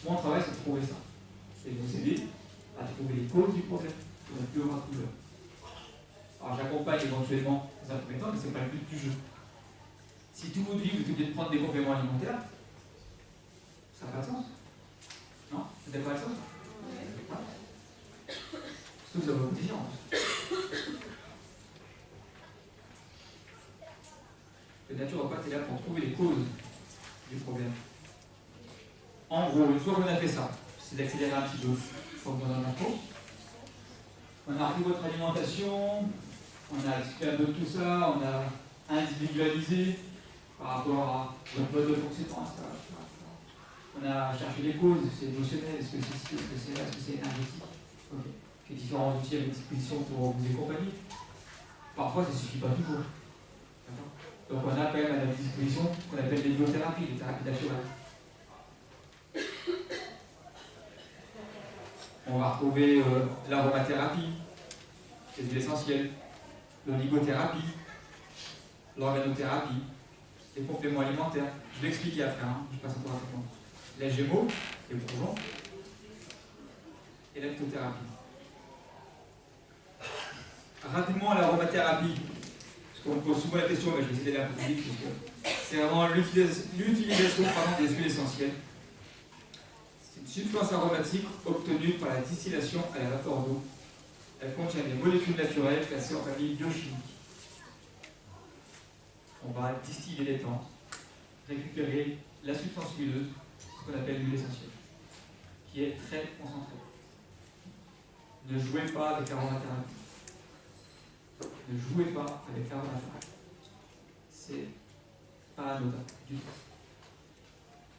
Mon travail, c'est de trouver ça. C'est de vous aider à trouver les causes du problème, pour ne plus avoir de douleur. Alors j'accompagne éventuellement dans un premier temps, mais ce n'est pas le but du jeu. Si tout votre vie, vous êtes obligé de prendre des compléments alimentaires, ça n'a pas de sens. Non? Vous n'avez pas de sens? Surtout que ça va vous coûter cher en plus. Le naturopathe est là pour trouver les causes du problème. En gros, une fois qu'on a fait ça, c'est d'accélérer un petit peu, comme dans un info. On a repris votre alimentation, on a discuté un peu de tout ça, on a individualisé par rapport à votre mode de fonctionnement, etc. On a cherché les causes, c'est émotionnel, est-ce que c'est ci, est-ce que c'est là, est-ce que c'est énergétique. Okay. Il y a différents outils à votre disposition pour vous accompagner. Parfois, ça ne suffit pas toujours. Donc on a quand même à notre disposition ce qu'on appelle les biothérapies, les thérapies naturelles. On va retrouver l'aromathérapie, les huiles essentielles, l'oligothérapie, l'organothérapie, les compléments alimentaires. Je vais expliquer après, hein, je passe encore rapidement. Les gémeaux, les bourgeons, et la phytothérapie. Rapidement, l'aromathérapie, parce qu'on me pose souvent la question, mais je vais essayer d'aller un peu plus vite, c'est vraiment l'utilisation des huiles essentielles. C'est une substance aromatique obtenue par la distillation à la vapeur d'eau. Elle contient des molécules naturelles classées en famille biochimique. On va distiller les plantes, récupérer la substance huileuse, ce qu'on appelle l'huile essentielle, qui est très concentrée. Ne jouez pas avec l'aromathérapie. Ne jouez pas avec l'aromathérapie. C'est pas anodin du tout.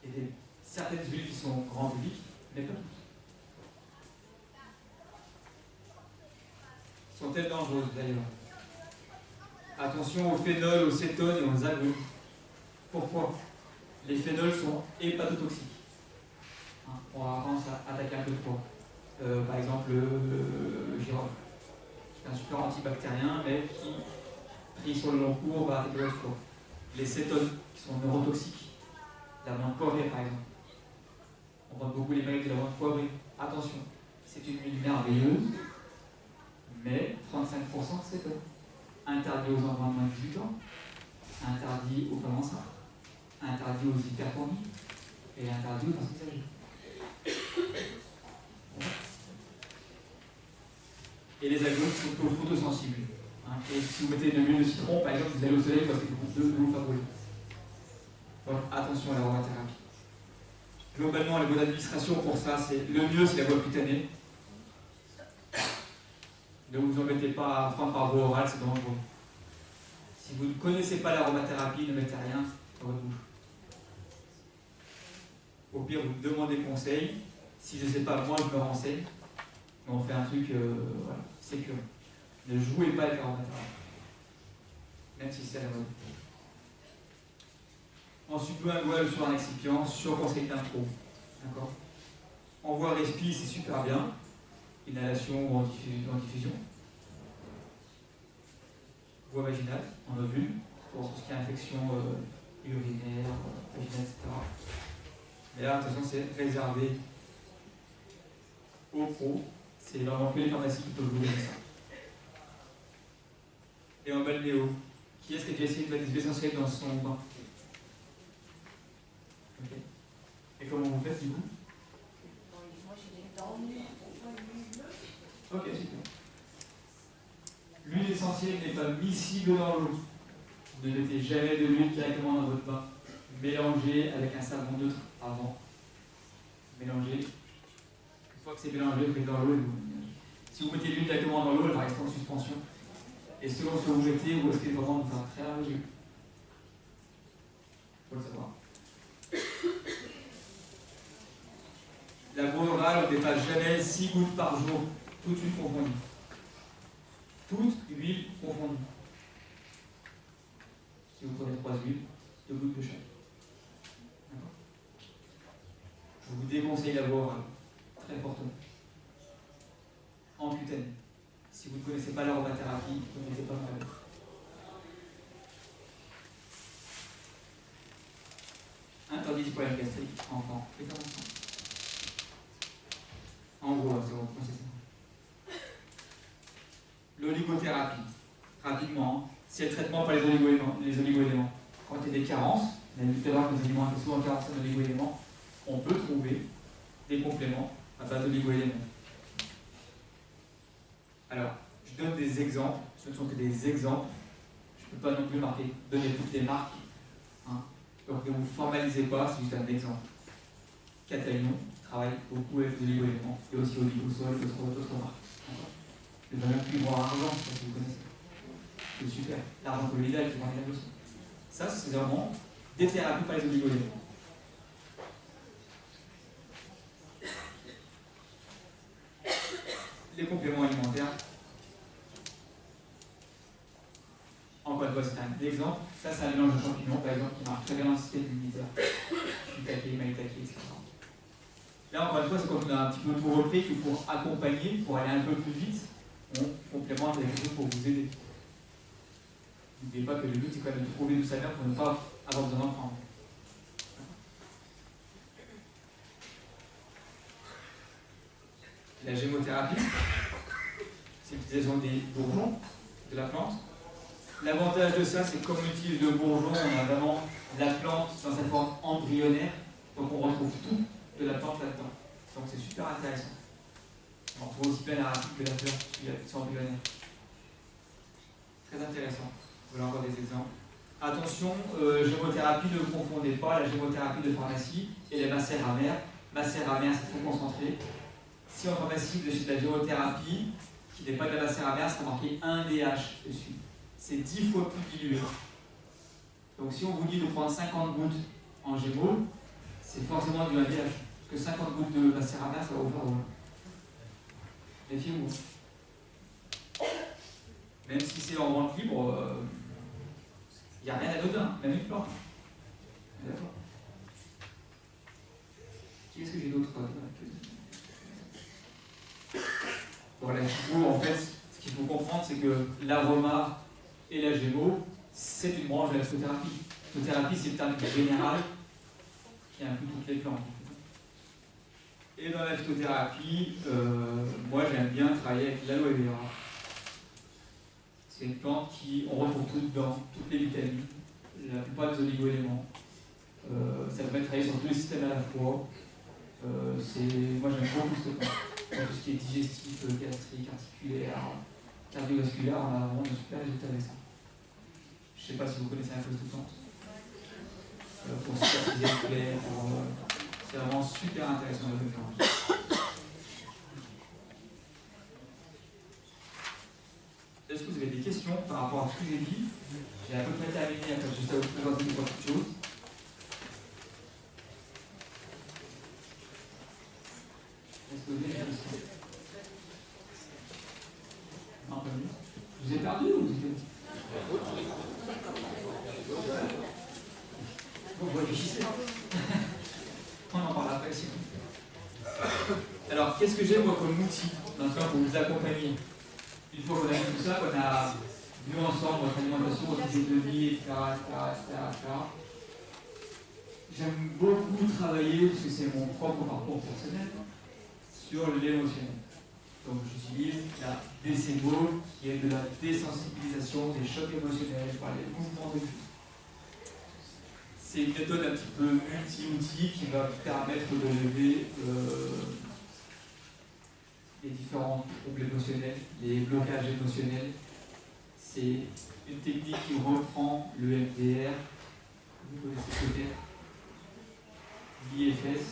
Il y a certaines huiles qui sont grand public, mais pas toutes. Sont-elles dangereuses d'ailleurs? Attention aux phénols, aux cétones et aux agrumes. Pourquoi? Les phénols sont hépatotoxiques. Hein, on va commencer à attaquer un peu de poids. Par exemple, le girofle. C'est un super antibactérien, mais qui, pris sur le long cours, va attaquer votre foie. Les cétones, qui sont neurotoxiques. La viande poivrée, par exemple. On voit beaucoup les mecs de la viande poivrée. Attention, c'est une huile merveilleuse, mais 35% de cétones. Interdit aux enfants de moins de 18 ans, interdit aux femmes enceintes, interdit aux hypertendus et interdit aux personnes âgées. Et les agrumes sont photosensibles. Hein. Et si vous mettez de l'huile de citron, par exemple, vous allez au soleil parce qu'il faut de l'eau fabrique. Donc attention à l'aromathérapie. Globalement, les bonnes administrations pour ça, c'est le mieux, c'est la voie cutanée. Ne vous embêtez pas à prendre par voie orale, c'est dangereux. Si vous ne connaissez pas l'aromathérapie, ne mettez rien dans votre bouche. Au pire, vous me demandez conseil. Si je ne sais pas, moi, je me renseigne. Mais on fait un truc, voilà, sécure. Ne jouez pas avec l'aromathérapie. Même si c'est à la mode. Ensuite, l'eau inguale sur un excipient, sur conseil d'un pro. D'accord? En voie respi, c'est super bien. Inhalation ou en diffusion. Voie vaginale, en ovule, pour tout ce qui est infection urinaire, vaginale, etc. Mais là, attention, c'est réservé aux pros. C'est vraiment que les pharmacies qui peuvent vous donner ça. Et en balnéo, qui est-ce qui a déjà essayé de mettre des huiles essentielles dans son bain? Okay. Et comment vous faites du coup? Moi, j'ai des dents. Ok, super. L'huile essentielle n'est pas miscible dans l'eau. Ne mettez jamais de l'huile directement dans votre bain. Mélangez avec un savon neutre avant. Mélangez. Une fois que c'est mélangé, vous mettez dans l'eau. Si vous mettez l'huile directement dans l'eau, elle va rester en suspension. Et selon ce que vous mettez, vous risquez vraiment de faire très large. Il faut le savoir. La boue orale, on ne dépasse jamais 6 gouttes par jour, toute huile confondue. Toute huile confondue. Si vous prenez 3 huiles, 2 gouttes de chaque. D'accord? Je vous déconseille la boue orale, très fortement. En cutané. Si vous ne connaissez pas l'aromathérapie, vous ne mettez pas mal. Interdit du problème gastrique, enfant et femmes enceintes. En gros, c'est bon, c'est ça. L'oligothérapie, rapidement, c'est le traitement par les oligo-éléments. Quand il y a des carences, on a vu tout à l'heure que les aliments étaient souvent carencés en oligo-éléments, on peut trouver des compléments à base d'oligo-éléments. Alors, je donne des exemples, ce ne sont que des exemples. Je ne peux pas non plus donner toutes les marques. Hein. Donc ne vous formalisez pas, c'est juste un exemple. Catalion travaille beaucoup avec des oligo-éléments et aussi Oligosol, d'autres marques. Le fameux cuivre argent, je ne sais pas si vous connaissez. C'est super. L'argent colloïdal qui vend bien aussi. Ça, c'est vraiment des thérapies par les oligo-éléments. Les compléments alimentaires. Encore une fois, c'est un exemple. Ça, c'est un mélange de champignons, par exemple, qui marche très bien dans le système immunitaire. Shiitake, maitake, etc. Là, encore une fois, c'est quand on a un petit peu tout repris que pour accompagner, pour aller un peu plus vite, on complémente avec quelque chose pour vous aider. N'oubliez pas que le but, c'est quand même de trouver d'où ça vient pour ne pas avoir besoin d'en prendre. La gémothérapie, c'est l'utilisation des bourgeons de la plante. L'avantage de ça, c'est que comme on utilise le bourgeon, on a vraiment la plante dans sa forme embryonnaire, donc on retrouve tout de la plante là-dedans. Donc c'est super intéressant. On retrouve aussi bien la racine que la fleur, qui est embryonnaire. Très intéressant. Voilà encore des exemples. Attention, gémothérapie, ne confondez pas la gémothérapie de pharmacie et les macères amères. Macères amères, c'est trop concentré. Si en pharmacie vous achetez de la gémothérapie, qui n'est pas de la macère amère, ça sera marqué 1 DH dessus. C'est 10 fois plus dilué. Donc si on vous dit de prendre 50 gouttes en gémeaux, c'est forcément du 1 DH. Parce que 50 gouttes de macère amère, ça va vous faire drôle. Méfiez-vous. Même si c'est en vente libre, il n'y a rien d'anodin, même une plante. D'accord. Qu'est-ce que j'ai d'autre? Voilà, en fait, ce qu'il faut comprendre, c'est que l'aroma et la gémeaux, c'est une branche de la phytothérapie. La phytothérapie, c'est le terme général qui inclut toutes les plantes. Et dans la phytothérapie, moi j'aime bien travailler avec l'aloe vera. C'est une plante qui, on retrouve tout dedans, toutes les vitamines, la plupart des oligo-éléments. Ça permet de travailler sur tous les systèmes à la fois. Moi j'aime beaucoup cette plante. Tout ce qui est digestif, gastrique, articulaire, cardiovasculaire, on a vraiment de super résultats avec ça. Je ne sais pas si vous connaissez un peu cette plante. Pour cicatriser les plaies, c'est vraiment super intéressant la plante. Est-ce que vous avez des questions par rapport à ce que j'ai dit? J'ai à peu près terminé, après je vais vous présenter une petite chose. Est-ce que vous avez des questions? Non, pas mieux. Je vous ai perdu ou vous étiez... Vous réfléchissez. On en parle après aussi. Alors, qu'est-ce que j'ai moi comme outil maintenant pour vous accompagner? Une fois qu'on a vu tout ça, qu'on a vu ensemble votre alimentation, votre hygiène de vie, etc. J'aime beaucoup travailler, parce que c'est mon propre parcours personnel, sur l'émotionnel. Donc j'utilise la DCBO, qui est de la désensibilisation des chocs émotionnels par les mouvements de vie. C'est une méthode un petit peu multi-outil qui va permettre de lever les différents troubles émotionnels, les blocages émotionnels. C'est une technique qui reprend le MDR, vous connaissez peut-être, l'IFS,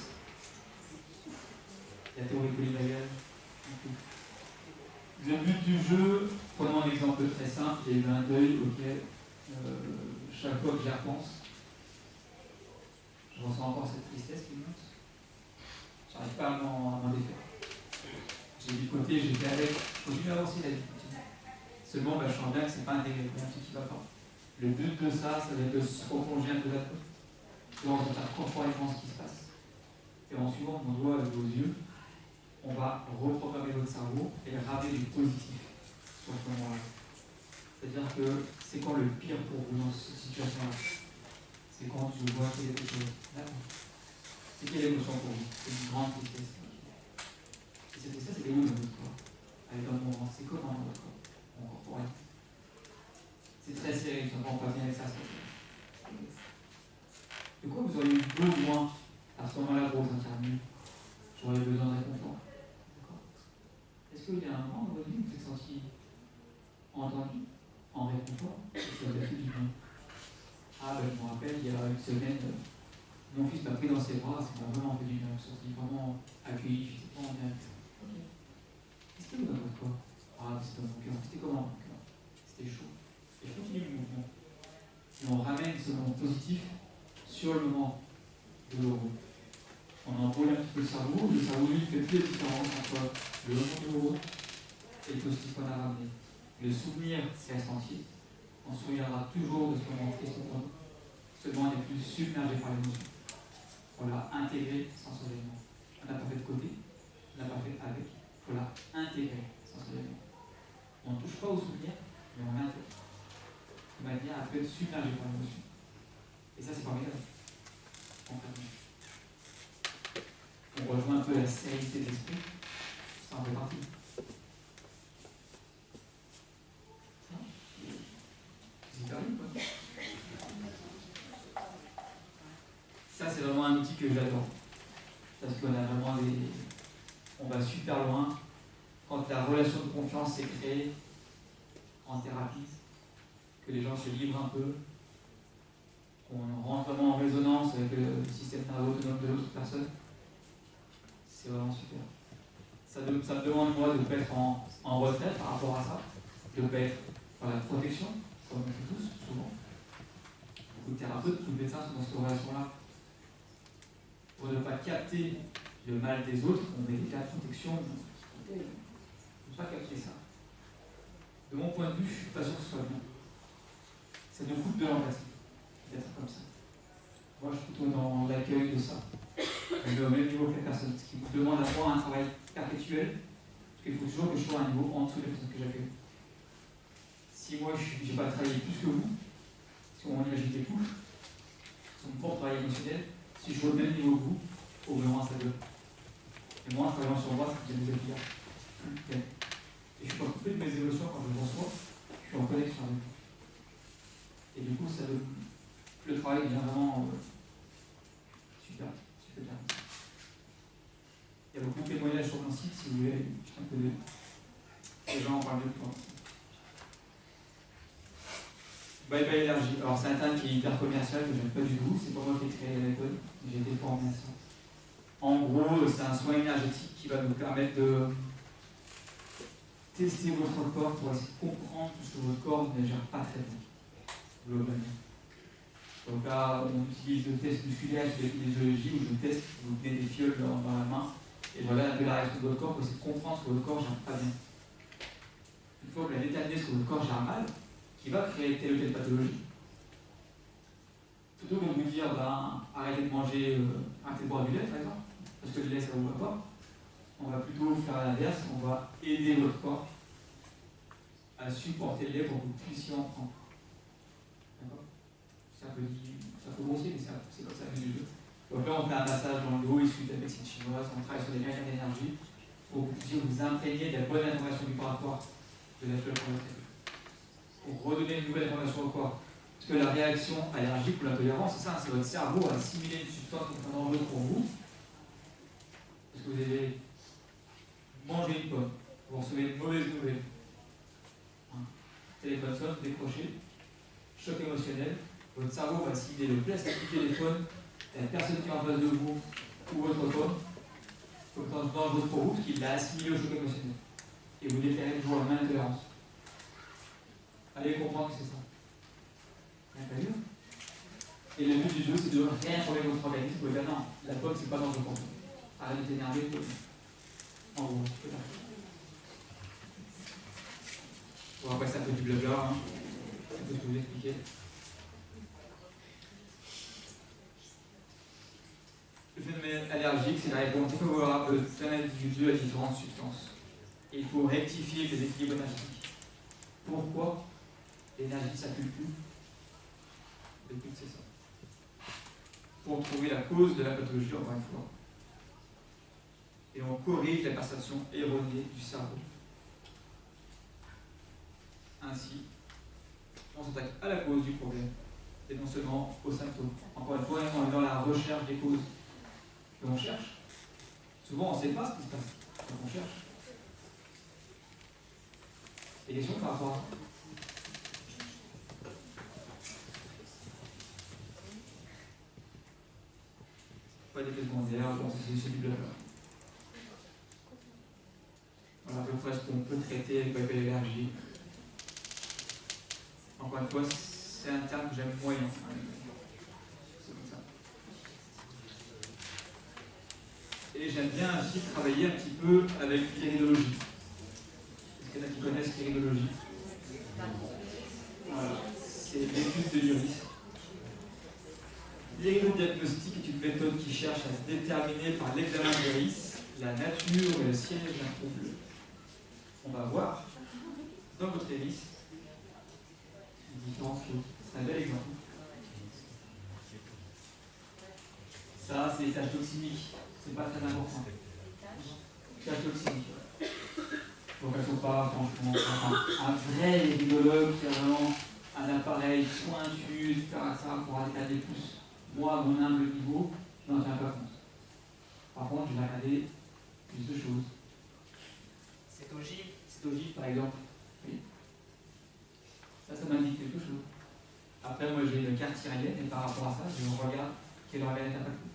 la théorie polymagale. Le but du jeu, prenons un exemple très simple, j'ai eu un deuil auquel chaque fois que j'y repense, je ressens encore cette tristesse qui monte. J'arrive pas à m'en défaire. J'ai mis de côté, j'étais avec, je continue à avancer la vie. Seulement, je sens bien que c'est pas intégré, il y a un truc qui va pas. Le but de ça, ça va être de se replonger un peu là-dedans, de ressentir corporellement ce qui se passe. Et en suivant mon doigt avec vos yeux, on va reprogrammer votre cerveau et ramener du positif sur ce moment-là. C'est-à-dire que c'est quand le pire pour vous dans cette situation-là? C'est quand je vois qu'il y a quelque chose. D'accord. C'est quelle émotion pour vous? C'est une grande tristesse. Et cette tristesse, elle est où dans votre corps? Elle est dans le moment. C'est comment dans votre corps? Mon corporel. C'est très serré, je ne comprends pas bien avec ça. De quoi vous auriez eu besoin à ce moment-là pour vous sentir mieux? J'aurais besoin de réconfort. Est-ce qu'il y a un moment dans votre vie où vous êtes senti entendu, en réconfort, et ça vous a fait du bien? Ah, je me rappelle, il y a une semaine, mon fils m'a pris dans ses bras, ça m'a vraiment fait du bien. Je me suis senti vraiment accueilli, je n'étais pas en bien. Ok. Qu'est-ce qu'il y a dans votre corps? Ah, c'était dans mon cœur. C'était comment mon cœur? C'était chaud. Et je continue le mouvement. Et on ramène ce moment positif sur le moment douloureux. On envoie un petit peu le cerveau lui fait plus la différence entre le moment douloureux et le positif qu'on a ramené. Le souvenir reste entier. On se souviendra toujours de ce moment triste pour nous. Seulement on est plus submergé par l'émotion. On l'a intégré sensoriellement. On n'a pas fait de côté, on n'a pas fait avec. Il faut la intégrer sensoriellement. On ne touche pas au souvenir, mais on l'intègre. De manière à être submergé par l'émotion. Et ça, c'est formidable. On rejoint un peu la sérénité d'esprit. Ça en fait partie. C'est hyper bien, quoi. Ça, c'est vraiment un outil que j'adore. Parce qu'on a vraiment des... On va super loin. Quand la relation de confiance est créée en thérapie, que les gens se livrent un peu, qu'on rentre vraiment en résonance avec le système nerveux autonome de l'autre personne, c'est vraiment super. Ça me demande, moi, de ne pas être en retrait par rapport à ça, de ne pas être dans la protection, comme on fait tous, souvent. Beaucoup de thérapeutes, beaucoup de médecins sont dans cette relation-là. Pour ne pas capter le mal des autres, on met des cas de protection. On ne peut pas capter ça. De mon point de vue, je ne suis pas sûr que ce soit bien. Ça nous coûte de l'empathie, d'être comme ça. Moi, je suis plutôt dans l'accueil de ça. Je vais au même niveau que la personne, ce qui vous demande à moi un travail perpétuel, parce qu'il faut toujours que je sois à un niveau en dessous des personnes que j'accueille. Si moi, je n'ai pas travaillé plus que vous, si on imagine des couples, son propre travail émotionnel, si je suis au même niveau que vous, au moins ça donne. Et moi, en travaillant sur moi, c'est que j'ai des appuis. Et je suis pas coupé de mes émotions quand je reçois, je suis en connexion avec vous. Et du coup, ça donne... le travail devient vraiment super bien. Il y a beaucoup de témoignages sur mon site, si vous voulez, un peu les gens en parlent de toi. Bye Bye Énergie. Alors c'est un terme qui est hyper commercial, que j'aime pas du tout, c'est pas moi qui ai créé la méthode, j'ai été formé à ça. En gros, c'est un soin énergétique qui va nous permettre de tester votre corps pour essayer de comprendre tout ce que votre corps ne gère pas très bien, globalement. Donc là, on utilise le test musculaire sur l'épidémiologie où je teste, vous tenez des fioles dans la main et je regarde un peu la réaction de votre corps pour essayer de comprendre ce que votre corps ne gère pas bien. Une fois que vous avez déterminé ce que votre corps gère mal, qui va créer telle ou telle pathologie, plutôt que de vous dire arrêtez de manger, arrêtez de boire du lait par exemple, parce que le lait ça ne vous va pas, on va plutôt faire l'inverse, on va aider votre corps à supporter le lait pour que vous puissiez en prendre. D'accord? C'est un peu grossier, mais c'est comme ça que je veux. Donc là, on fait un massage dans le dos issu de la médecine chinoise, on travaille sur les méridiens d'énergie pour que vous puissiez vous imprégner de la bonne information du corps de la fleur pour votre état. Pour redonner une nouvelle information au corps. Parce que la réaction allergique ou l'intolérance, c'est ça, c'est votre cerveau à assimiler une substance qui est dangereuse pour vous. Parce que vous avez mangé une pomme, vous recevez une mauvaise nouvelle. Téléphone sonne, décrochez, choc émotionnel. Votre cerveau va assimiler le plastique du téléphone, la personne qui est en face de vous ou votre pomme, comme dangereuse pour vous, parce qu'il l'a assimilé au choc émotionnel. Et vous déclarez toujours la même intolérance. Allez comprendre que c'est ça. Rien pas dire. Et le but du jeu, c'est de réinformer votre organisme. Vous pouvez dire non, la pomme, c'est pas dangereux pour vous. Arrête de t'énerver, en gros, c'est ça. On va passer un peu du blabla, hein. Un peu ce que je vous expliquer. Le phénomène allergique, c'est la réponse favorable d'un individu à différentes substances. Et il faut rectifier les équilibres énergétiques. Pourquoi l'énergie ne circule plus? Le but, c'est ça. Pour trouver la cause de la pathologie, encore une fois. Et on corrige la perception erronée du cerveau. Ainsi, on s'attaque à la cause du problème et non seulement aux symptômes. Encore une fois, on est dans la recherche des causes. Et on cherche. Souvent, on ne sait pas ce qui se passe. Donc on cherche. Des questions par rapport à ça? Pas d'effet secondaire, bon, c'est du blabla. Voilà à peu près ce qu'on peut traiter avec Bye Bye Énergie. Encore une fois, c'est un terme que j'aime moyen. C'est comme ça. Et j'aime bien aussi travailler un petit peu avec l'iridologie. Est-ce qu'il y en a qui connaissent l'iridologie? Voilà, c'est l'étude de l'iris. L'iridodiagnostic est une méthode qui cherche à se déterminer par l'examen de l'iris la nature et le ciel d'un peu bleu, on va voir dans votre hélice différentes choses. C'est un bel exemple. Ça, c'est les tâches toximiques. C'est pas très important. Tâches toximiques. Donc elles ne sont pas, franchement, un vrai rhinologue qui a vraiment un appareil pointu, etc. Ça, pour regarder plus. Moi, à mon humble niveau, je n'en tiens pas compte. Par contre, je vais regarder plus de choses. Cette ogive, par exemple. Oui. Ça m'indique quelque chose. Après, moi, j'ai une carte syrienne et par rapport à ça, je regarde quel organe est impacté.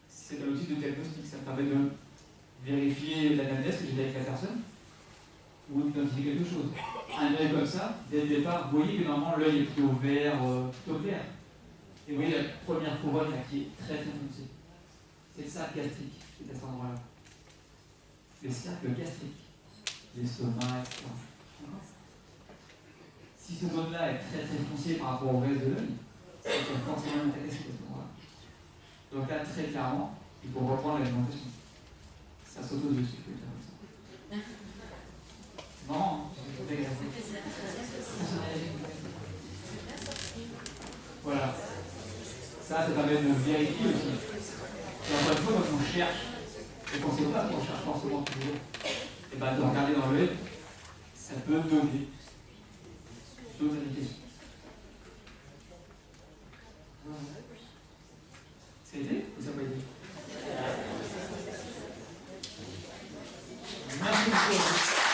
C'est un outil de diagnostic, ça me permet de vérifier l'anamnèse que j'ai avec la personne ou d'identifier quelque chose. Un œil comme ça, dès le départ, vous voyez que normalement l'œil est plutôt vert, plutôt clair. Et vous voyez la première couronne là, qui est très très foncée. C'est le cercle gastrique qui est à cet endroit-là. Le cercle gastrique, l'estomac, etc. Si cette zone-là est très très foncée par rapport au reste de l'œil, c'est qu'il y a forcément une attaque à cet endroit-là. Donc là, très clairement, il faut reprendre l'alimentation. Ça saute au-dessus, je peux dire comme ça. Non, c'est très grave. Voilà. Ça permet de vérifier aussi. Et encore une fois, quand on cherche, et qu'on ne sait pas qu'on cherche forcément toujours, et bien de regarder dans l'œil, ça peut donner d'autres indications. Ça a été ou ça n'a pas été? Merci beaucoup.